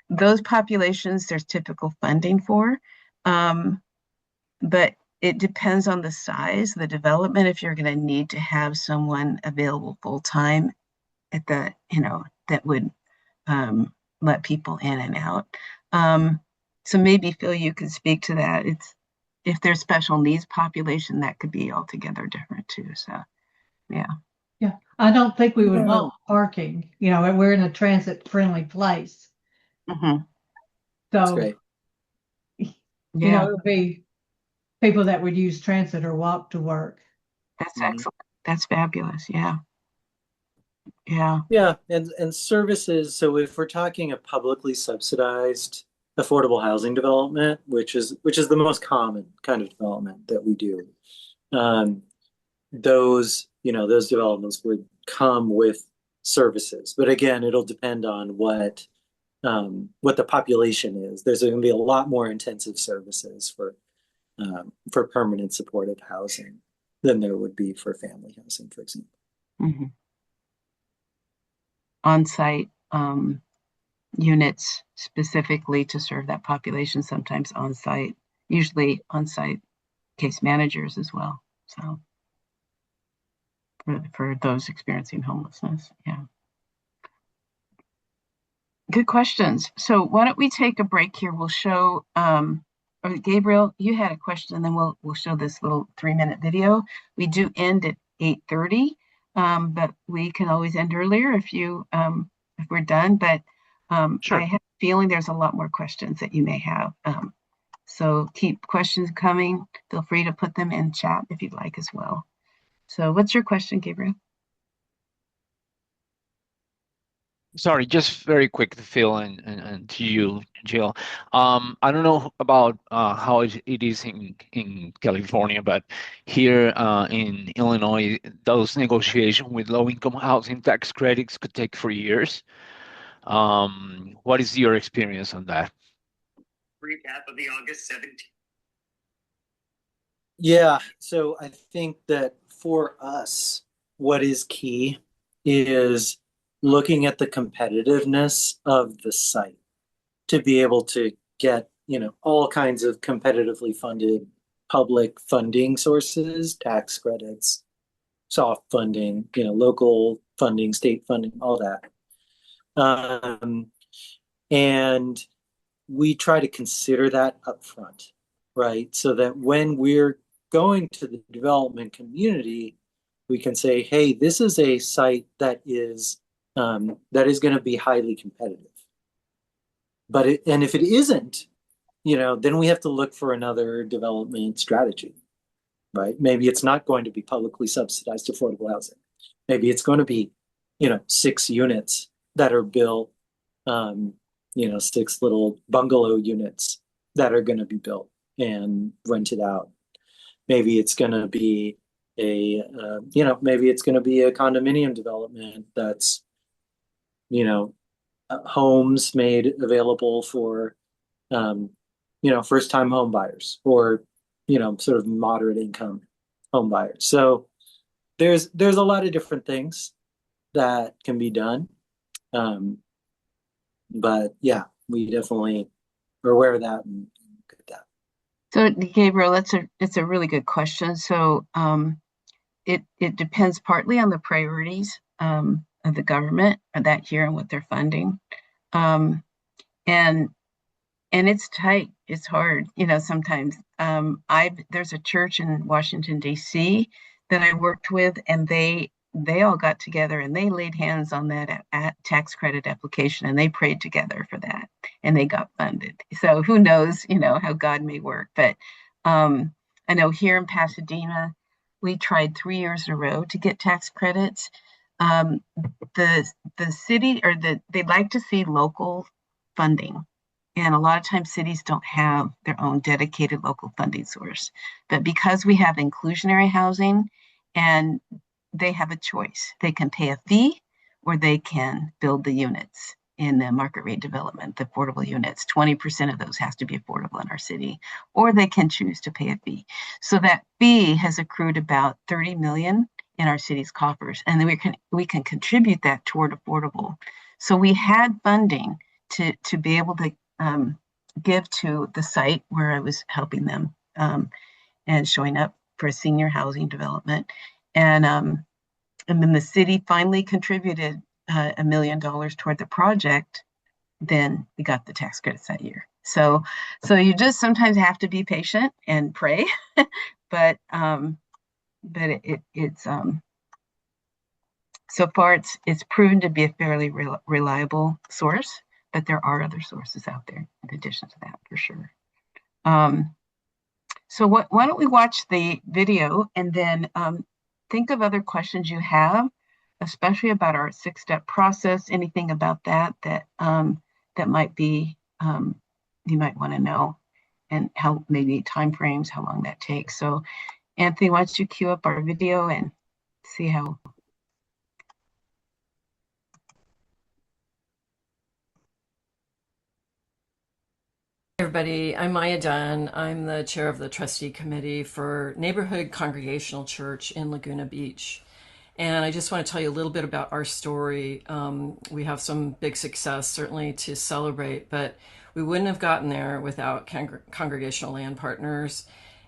those populations, there's typical funding for, but it depends on the size, the development, if you're going to need to have someone available full time at the, that would let people in and out. So maybe Phil, you could speak to that. If there's special needs population, that could be altogether different too. So, yeah. Yeah, I don't think we would want parking. We're in a transit friendly place. Mm-hmm. That's So, great. it would be people that would use transit or walk to work. That's excellent. That's fabulous. Yeah. Yeah. Yeah, and services. So if we're talking a publicly subsidized affordable housing development, which is the most common kind of development that we do, those developments would come with services. But again, it'll depend on what the population is. There's going to be a lot more intensive services for permanent supportive housing than there would be for family housing, for example. Mm-hmm. On-site units specifically to serve that population, sometimes on-site, usually on-site case managers as well. So for those experiencing homelessness, yeah. Good questions. So why don't we take a break here? We'll show, Gabriel, you had a question, and then we'll show this little 3-minute video. We do end at 8:30, but we can always end earlier if we're done. But Sure. I have a feeling there's a lot more questions that you may have. So keep questions coming. Feel free to put them in chat if you'd like as well. So what's your question, Gabriel? Sorry, just very quick to Phil and to you, Jill. I don't know about how it is in California, but here in Illinois, those negotiations with low-income housing tax credits could take 3 years. What is your experience on that? Recap of the August 17th. Yeah, so I think that for us, what is key is looking at the competitiveness of the site to be able to get, all kinds of competitively funded public funding sources, tax credits, soft funding, local funding, state funding, all that. And we try to consider that up front, right? So that when we're going to the development community, we can say, hey, this is a site that is going to be highly competitive. And if it isn't, then we have to look for another development strategy, right? Maybe it's not going to be publicly subsidized affordable housing. Maybe it's going to be, 6 units that are built, 6 little bungalow units that are going to be built and rented out. Maybe it's going to be maybe it's going to be a condominium development that's, homes made available for, first-time home buyers or, sort of moderate income home buyers. So there's a lot of different things that can be done. But yeah, we definitely are aware of that and look at that. So Gabriel, it's a really good question. So it depends partly on the priorities of the government that year and what they're funding. And it's tight. It's hard, sometimes. There's a church in Washington, D.C. that I worked with, and they all got together and they laid hands on that tax credit application, and they prayed together for that, and they got funded. So who knows, how God may work. But I know here in Pasadena, we tried 3 years in a row to get tax credits. Um, the city they'd like to see local funding. And a lot of times cities don't have their own dedicated local funding source. But because we have inclusionary housing and they have a choice, they can pay a fee or they can build the units in the market rate development, the affordable units. 20% of those has to be affordable in our city, or they can choose to pay a fee. So that fee has accrued about 30 million in our city's coffers, and then we can contribute that toward affordable. So we had funding to be able to give to the site where I was helping them and showing up for a senior housing development. And then the city finally contributed $1 million toward the project. Then we got the tax credits that year. So you just sometimes have to be patient and pray, but it's so far it's proven to be a fairly reliable source, but there are other sources out there in addition to that for sure. So why don't we watch the video and then think of other questions you have, especially about our 6-step process, anything about that might be you might want to know, and how maybe timeframes, how long that takes. So Anthony, why don't you cue up our video and see how. Everybody, I'm Maya Dunn. I'm the chair of the trustee committee for Neighborhood Congregational Church in Laguna Beach. And I just want to tell you a little bit about our story. We have some big success, certainly, to celebrate, but we wouldn't have gotten there without Congregational Land Partners.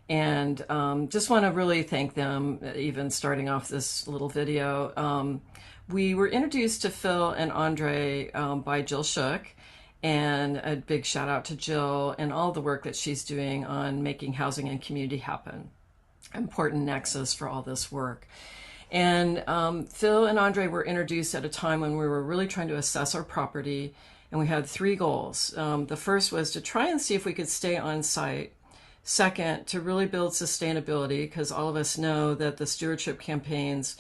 And just want to really thank them, even starting off this little video. We were introduced to Phil and Andre by Jill Shook. And a big shout out to Jill and all the work that she's doing on making housing and community happen. Important nexus for all this work. And Phil and Andre were introduced at a time when we were really trying to assess our property, and we had 3 goals. The first was to try and see if we could stay on site. Second, to really build sustainability, because all of us know that the stewardship campaigns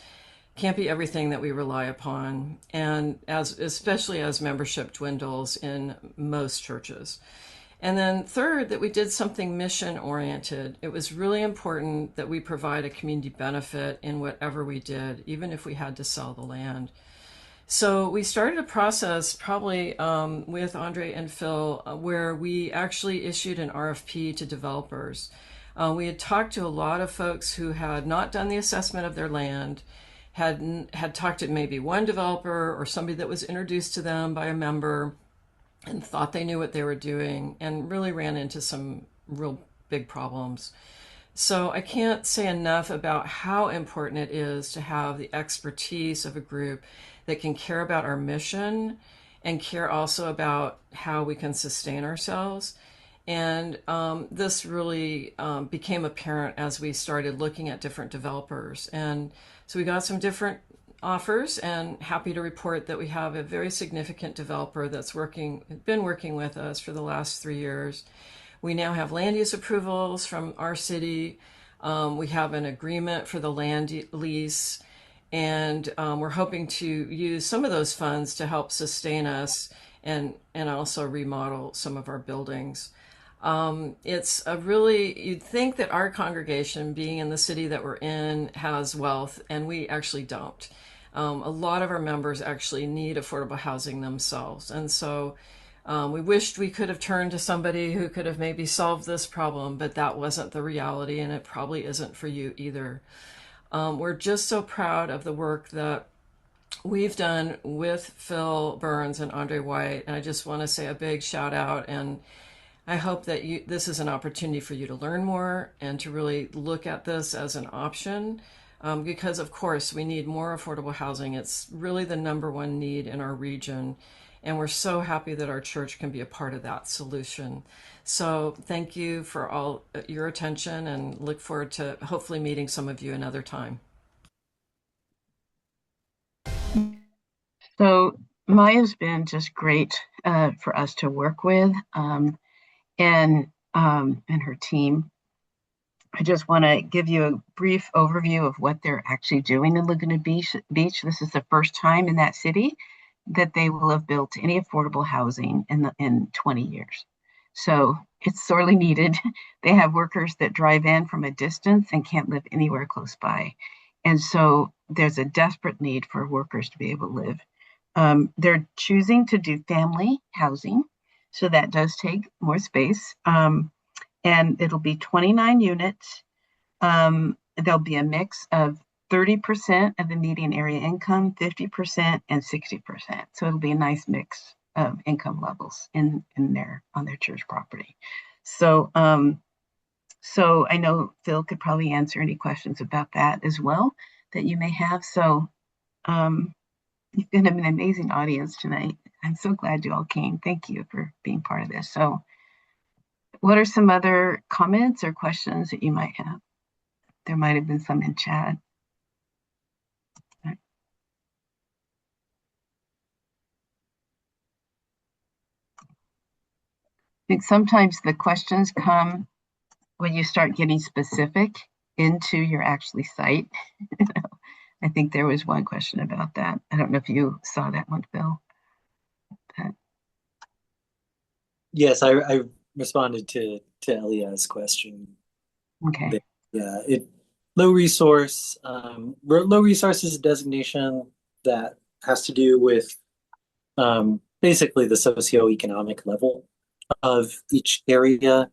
can't be everything that we rely upon, and especially as membership dwindles in most churches. And then third, that we did something mission oriented. It was really important that we provide a community benefit in whatever we did, even if we had to sell the land. So we started a process probably with Andre and Phil where we actually issued an RFP to developers. We had talked to a lot of folks who had not done the assessment of their land, had talked to maybe one developer or somebody that was introduced to them by a member and thought they knew what they were doing, and really ran into some real big problems. So I can't say enough about how important it is to have the expertise of a group that can care about our mission and care also about how we can sustain ourselves. And this really became apparent as we started looking at different developers. And so we got some different offers, and happy to report that we have a very significant developer that's been working with us for the last 3 years. We now have land use approvals from our city. We have an agreement for the land lease, and we're hoping to use some of those funds to help sustain us and also remodel some of our buildings. It's a really, you'd think that our congregation, being in the city that we're in, has wealth, and we actually don't. A lot of our members actually need affordable housing themselves. And so we wished we could have turned to somebody who could have maybe solved this problem, but that wasn't the reality, and it probably isn't for you either. We're just so proud of the work that we've done with Phil Burns and Andre White, and I just want to say a big shout out, and I hope that this is an opportunity for you to learn more and to really look at this as an option, because of course we need more affordable housing. It's really the #1 need in our region, and we're so happy that our church can be a part of that solution. So thank you for all your attention, and look forward to hopefully meeting some of you another time. So Maya's been just great for us to work with, and her team. I just want to give you a brief overview of what they're actually doing in Laguna Beach. This is the first time in that city that they will have built any affordable housing in 20 years. So it's sorely needed. They have workers that drive in from a distance and can't live anywhere close by. And so there's a desperate need for workers to be able to live. They're choosing to do family housing. So that does take more space. And it'll be 29 units. There'll be a mix of 30% of the median area income, 50%, and 60%. So it'll be a nice mix of income levels in there on their church property. So so I know Phil could probably answer any questions about that as well that you may have. So you've been an amazing audience tonight. I'm so glad you all came. Thank you for being part of this. So what are some other comments or questions that you might have? There might have been some in chat. I think sometimes the questions come when you start getting specific into your actually site. I think there was one question about that. I don't know if you saw that one, Phil. Yes, I responded to Elia's question. Okay. Yeah, low resource is a designation that has to do with basically the socioeconomic level of each area,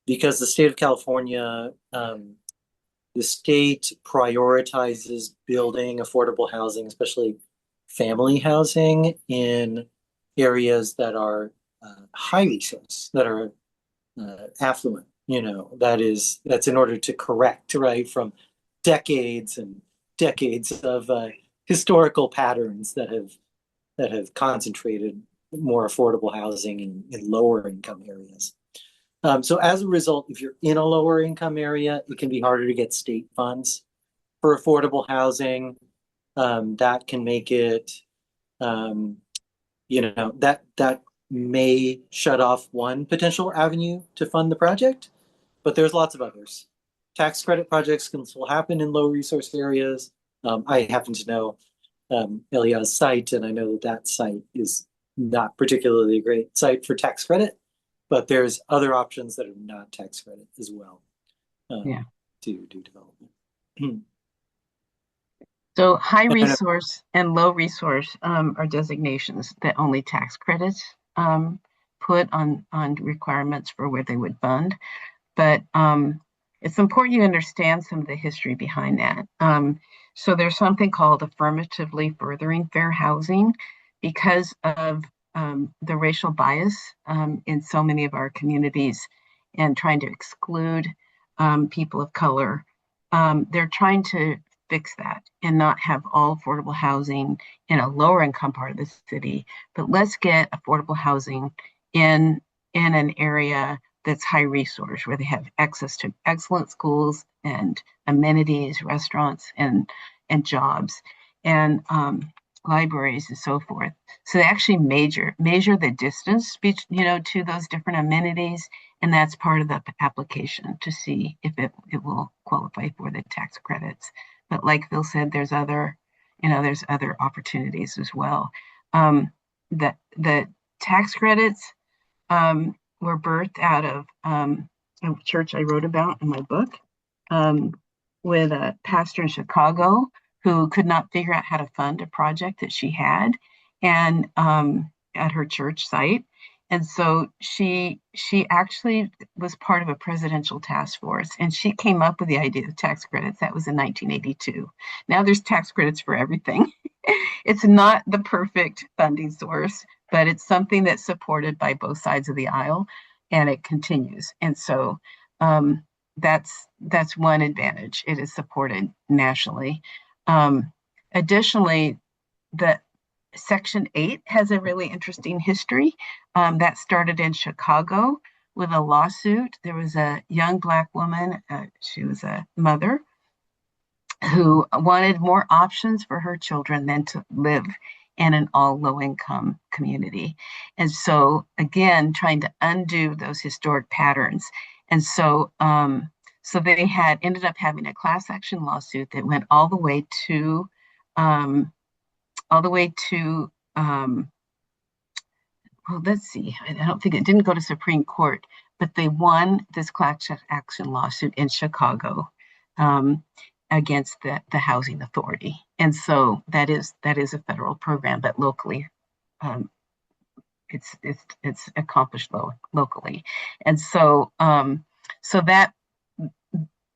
because the state of California, the state prioritizes building affordable housing, especially family housing, in areas that are high resource, that are affluent. That's in order to correct, right, from decades and decades of historical patterns that have concentrated more affordable housing in lower income areas. So as a result, if you're in a lower income area, it can be harder to get state funds for affordable housing. That can make it, that may shut off one potential avenue to fund the project, but there's lots of others. Tax credit projects can still happen in low resource areas. I happen to know Elia's site, and I know that site is not particularly a great site for tax credit, but there's other options that are not tax credit as well to do development. So high resource and low resource are designations that only tax credits put on requirements for where they would fund. But it's important you understand some of the history behind that. So there's something called affirmatively furthering fair housing because of the racial bias in so many of our communities and trying to exclude people of color. They're trying to fix that and not have all affordable housing in a lower income part of the city, but let's get affordable housing in an area that's high resource, where they have access to excellent schools and amenities, restaurants, and jobs, and libraries and so forth. So they actually measure the distance to those different amenities, and that's part of the application to see if it will qualify for the tax credits. But like Phil said, there's other opportunities as well. The tax credits were birthed out of a church I wrote about in my book with a pastor in Chicago who could not figure out how to fund a project that she had and at her church site. And so she actually was part of a presidential task force, and she came up with the idea of tax credits. That was in 1982. Now there's tax credits for everything. It's not the perfect funding source, but it's something that's supported by both sides of the aisle, and it continues. And so that's one advantage. It is supported nationally. Additionally, the Section 8 has a really interesting history that started in Chicago with a lawsuit. There was a young Black woman, she was a mother, who wanted more options for her children than to live in an all low-income community. And so, again, trying to undo those historic patterns. And so, So they had ended up having a class action lawsuit that went all the way to um, all the way to well, let's see. I don't think it didn't go to Supreme Court, but they won this class action lawsuit in Chicago um, against the housing authority. And so that is a federal program, but locally, um, it's accomplished locally. And so so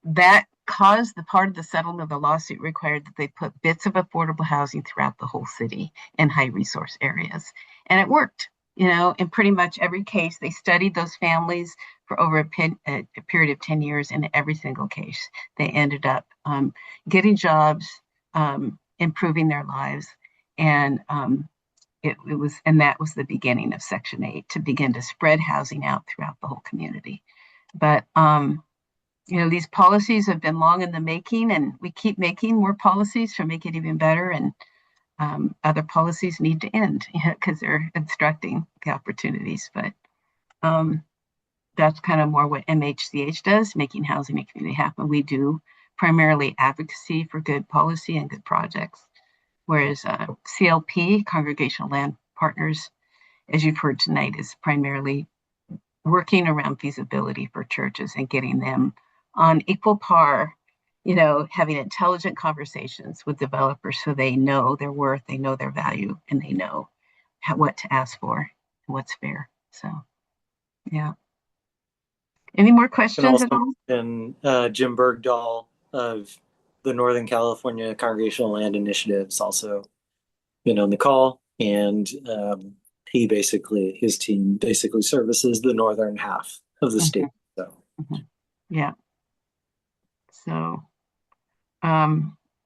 that caused the part of the settlement of the lawsuit required that they put bits of affordable housing throughout the whole city in high resource areas. And it worked, you know, in pretty much every case. They studied those families for over a period of 10 years. In every single case, they ended up getting jobs, improving their lives. And and that was the beginning of Section 8 to begin to spread housing out throughout the whole community. But you know, these policies have been long in the making, and we keep making more policies to make it even better. And other policies need to end because they're obstructing the opportunities. But that's kind of more what MHCH does, making housing and community happen. We do primarily advocacy for good policy and good projects, whereas CLP, Congregational Land Partners, as you've heard tonight, is primarily working around feasibility for churches and getting them on equal par, you know, having intelligent conversations with developers so they know their worth, they know their value, and they know what to ask for and what's fair. So, yeah. Any more questions at all? And Jim Bergdahl of the Northern California Congregational Land Initiatives also been on the call, and his team basically services the northern half of the state. So, yeah. So, I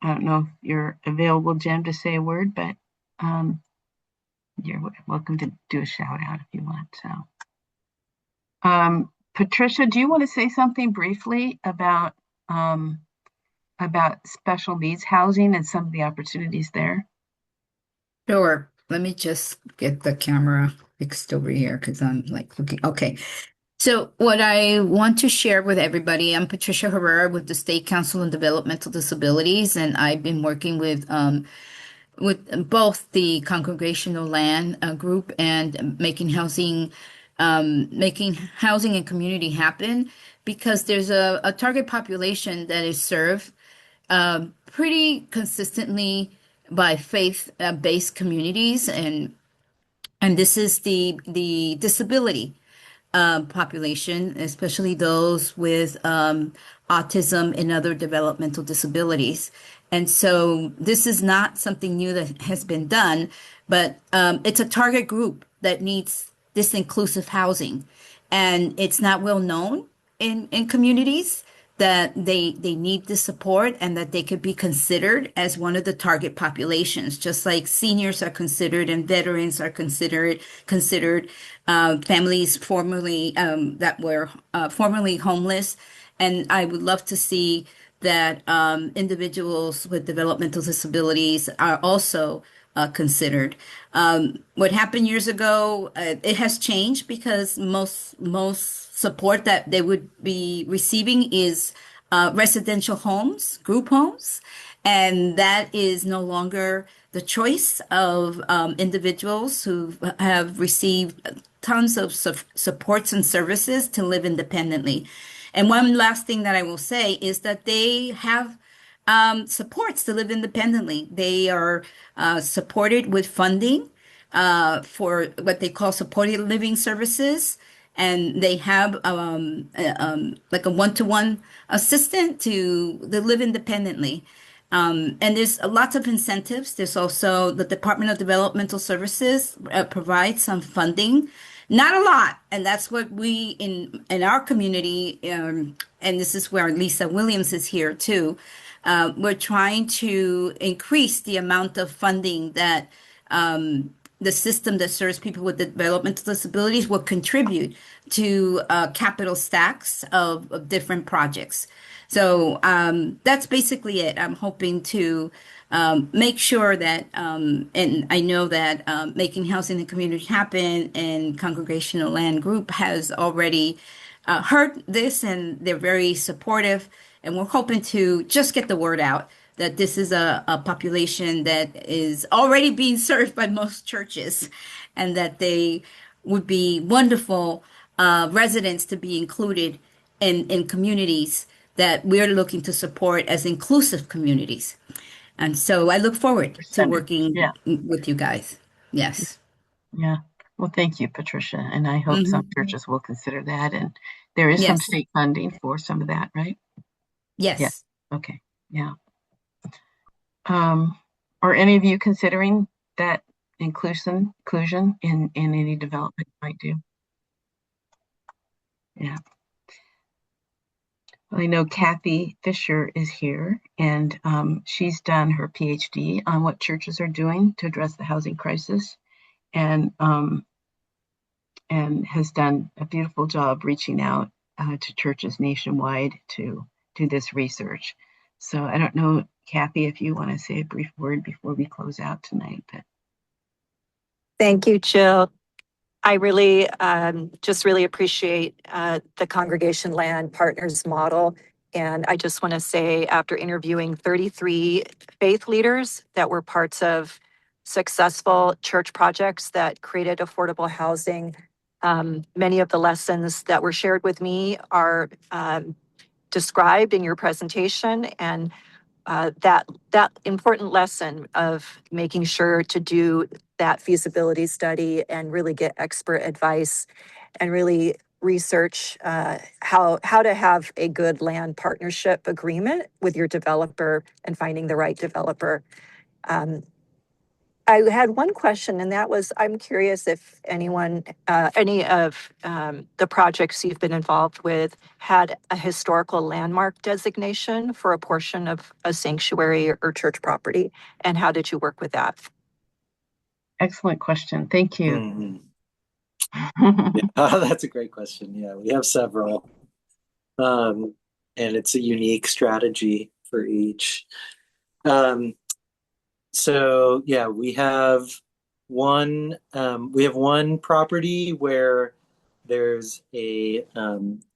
don't know if you're available, Jim, to say a word, but you're welcome to do a shout out if you want. So, Patricia, do you want to say something briefly about special needs housing and some of the opportunities there? Sure. Let me just get the camera fixed over here because I'm like looking. Okay. So what I want to share with everybody, I'm Patricia Herrera with the State Council on Developmental Disabilities, and I've been working with both the Congregational Land Group and making housing and community happen, because there's a target population that is served pretty consistently by faith-based communities, and this is the disability population, especially those with autism and other developmental disabilities. And so this is not something new that has been done, but it's a target group that needs this inclusive housing. And it's not well known in communities that they need the support and that they could be considered as one of the target populations, just like seniors are considered and veterans are considered families formerly that were formerly homeless. And I would love to see that individuals with developmental disabilities are also considered. What happened years ago, it has changed because most support that they would be receiving is residential homes, group homes, and that is no longer the choice of individuals who have received tons of supports and services to live independently. And one last thing that I will say is that they have supports to live independently. They are supported with funding for what they call supported living services. And they have like a one-to-one assistant to live independently. And there's lots of incentives. There's also the Department of Developmental Services provides some funding, not a lot, and that's what we in our community. And this is where Lisa Williams is here too. We're trying to increase the amount of funding that the system that serves people with developmental disabilities will contribute to capital stacks of different projects. So that's basically it. I'm hoping to make sure that, and I know that making housing and community happen and Congregational Land Group has already heard this and they're very supportive. And we're hoping to just get the word out that this is a population that is already being served by most churches and that they would be wonderful residents to be included in communities that we're looking to support as inclusive communities. And so I look forward to working with you guys. Yes. Yeah. Well, thank you, Patricia. And I hope some churches will consider that. And there is some Yes. state funding for some of that, right? Yes. Yeah. Okay. Yeah. Are any of you considering that inclusion in any development you might do? Yeah. Well, I know Kathy Fisher is here, and she's done her PhD on what churches are doing to address the housing crisis, and has done a beautiful job reaching out to churches nationwide to do this research. So I don't know, Kathy, if you want to say a brief word before we close out tonight. But thank you, Jill. I really just really appreciate the Congregation Land Partners model. And I just want to say, after interviewing 33 faith leaders that were parts of successful church projects that created affordable housing, many of the lessons that were shared with me are described in your presentation. And that important lesson of making sure to do that feasibility study and really get expert advice and really research how to have a good land partnership agreement with your developer and finding the right developer. I had one question, and that was, I'm curious if anyone, any of the projects you've been involved with had a historical landmark designation for a portion of a sanctuary or church property, and how did you work with that? excellent question. Thank you. Yeah, that's a great question. Yeah, we have several. And it's a unique strategy for each. So yeah, we have one property where there's a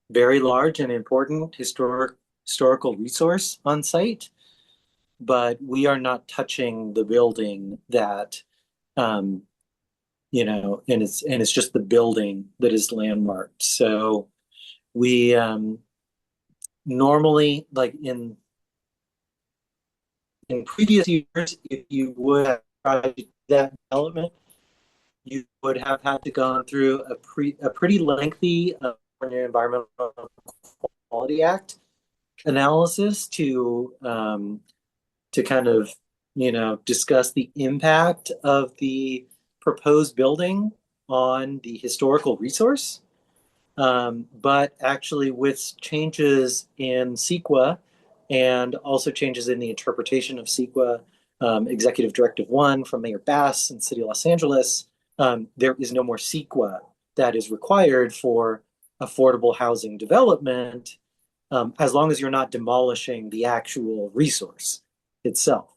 very large and important historical resource on site, but we are not touching the building that and it's just the building that is landmarked. So we normally, like in previous years, if you would have tried that development, you would have had to go through a pretty lengthy California Environmental Quality Act analysis to kind of discuss the impact of the proposed building on the historical resource. But actually, with changes in CEQA and also changes in the interpretation of CEQA, Executive Directive 1 from Mayor Bass in the City of Los Angeles, there is no more CEQA that is required for affordable housing development, as long as you're not demolishing the actual resource itself.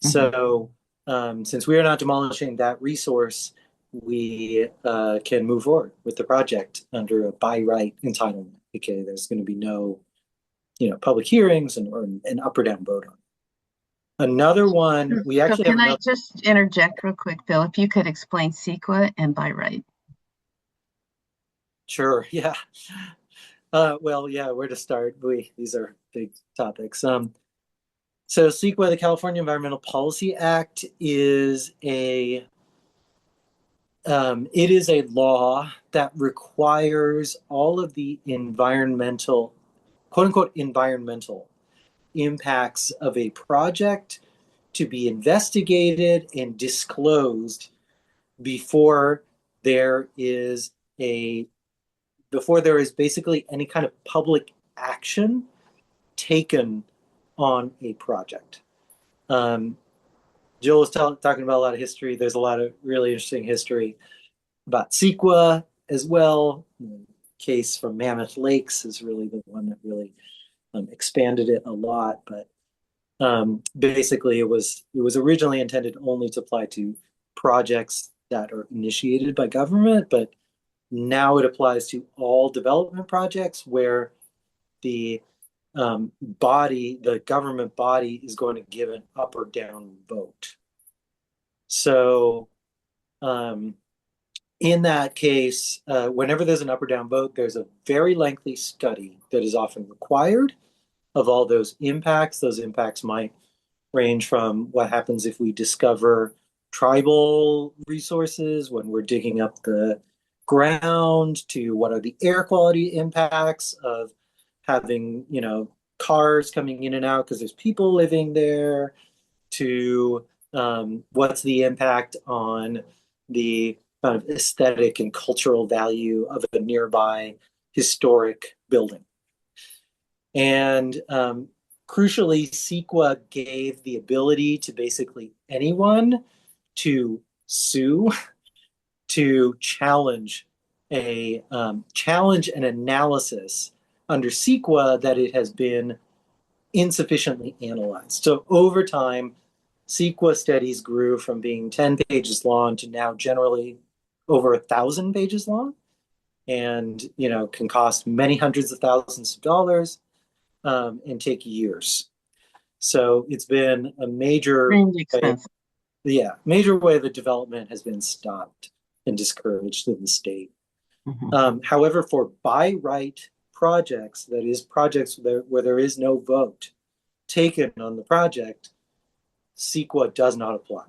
So since we are not demolishing that resource, we can move forward with the project under a by right entitlement. Okay, there's going to be no, public hearings or an up or down vote on it. Another one, we actually can I just interject real quick, Phil? If you could explain CEQA and by right. Sure. Yeah. Well, yeah. Where to start? These are big topics. So CEQA, the California Environmental Policy Act, is it is a law that requires all of the environmental, quote unquote, environmental impacts of a project to be investigated and disclosed before there is basically any kind of public action taken on a project. Jill was talking about a lot of history. There's a lot of really interesting history about CEQA as well. The case from Mammoth Lakes is really the one that really expanded it a lot. But basically, it was originally intended only to apply to projects that are initiated by government, but Now it applies to all development projects where the the government body is going to give an up or down vote. So in that case, whenever there's an up or down vote, there's a very lengthy study that is often required of all those impacts. Those impacts might range from what happens if we discover tribal resources when we're digging up the ground to what are the air quality impacts of having, cars coming in and out because there's people living there, to what's the impact on the kind of aesthetic and cultural value of a nearby historic building. And crucially, CEQA gave the ability to basically anyone to sue, to challenge an analysis under CEQA that it has been insufficiently analyzed. So over time, CEQA studies grew from being 10 pages long to now generally over 1,000 pages long, and can cost many hundreds of thousands of dollars and take years. So it's been a major major way that development has been stopped and discouraged in the state. However, for by right projects, that is projects where there is no vote taken on the project, CEQA does not apply.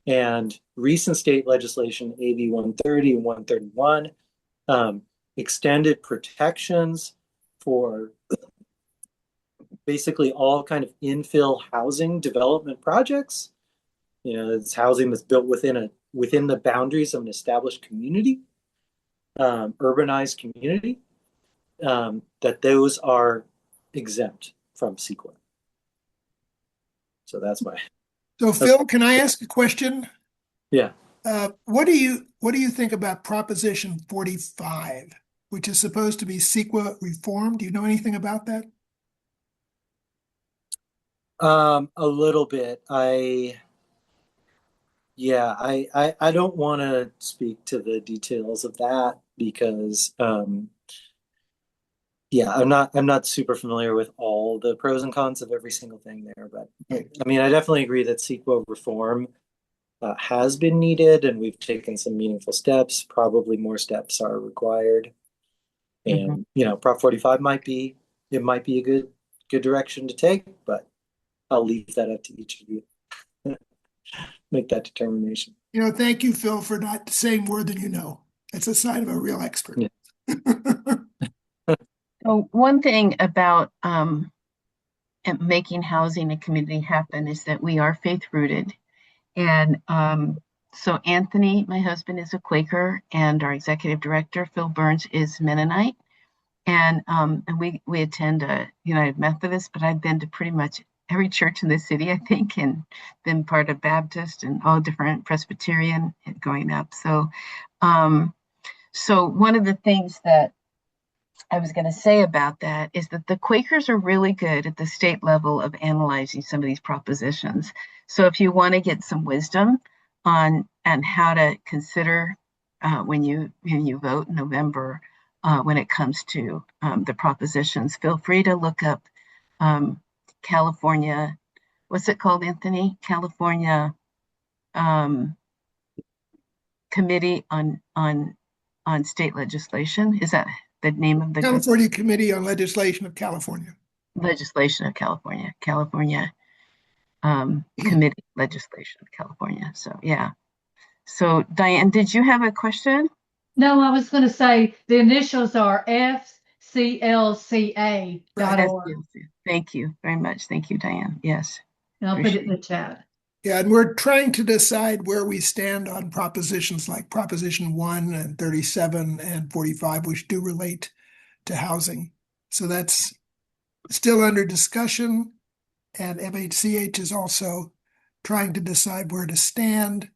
And recent state legislation, AB 130 and 131, extended protections for basically all kind of infill housing development projects. It's housing that's built within the boundaries of an established community, urbanized community, that those are exempt from CEQA. So that's why. So Phil, can I ask a question? Yeah. What do you think about Proposition 45, which is supposed to be CEQA reform? Do you know anything about that? A little bit. I don't want to speak to the details of that because I'm not super familiar with all the pros and cons of every single thing there. But I mean, I definitely agree that CEQA reform has been needed, and we've taken some meaningful steps. Probably more steps are required. And Prop 45 might be a good direction to take, but I'll leave that up to each of you. Make that determination. Thank you, Phil, for not saying more than you know. It's a sign of a real expert. Yeah. So one thing about making housing and community happen is that we are faith rooted. And so Anthony, my husband, is a Quaker, and our executive director, Phil Burns, is Mennonite. And we attend a United Methodist, but I've been to pretty much every church in the city, I think, and been part of Baptist and all different Presbyterian growing up. So one of the things that I was going to say about that is that the Quakers are really good at the state level of analyzing some of these propositions. So if you want to get some wisdom on how to consider when you vote in November, when it comes to the propositions, feel free to look up California. What's it called, Anthony? California Committee on State Legislation. Is that the name of the California Committee on Legislation of California. Legislation of California. Committee Legislation of California. So yeah. So Diane, did you have a question? No, I was going to say the initials are FCLCA.org. Thank you very much. Thank you, Diane. Yes. And I'll put it in the chat. Yeah, and we're trying to decide where we stand on propositions like Proposition 1 and 37 and 45, which do relate to housing. So that's still under discussion, and MHCH is also trying to decide where to stand.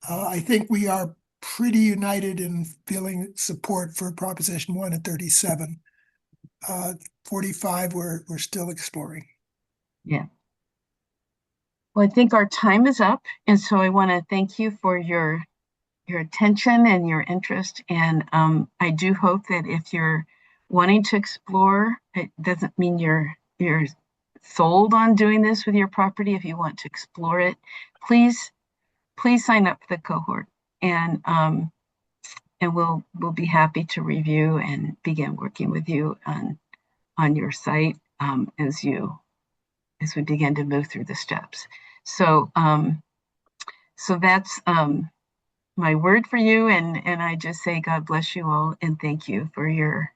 I think we are pretty united in feeling support for Proposition 1 and 37. 45, we're still exploring. Yeah. Well, I think our time is up, and so I want to thank you for your attention and your interest. And I do hope that if you're wanting to explore, it doesn't mean you're sold on doing this with your property. If you want to explore it, please sign up for the cohort, and we'll be happy to review and begin working with you on your site as we begin to move through the steps. So so that's my word for you, and I just say God bless you all, and thank you for your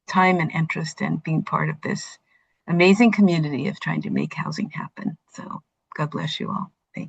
time and interest in being part of this amazing community of trying to make housing happen. So God bless you all.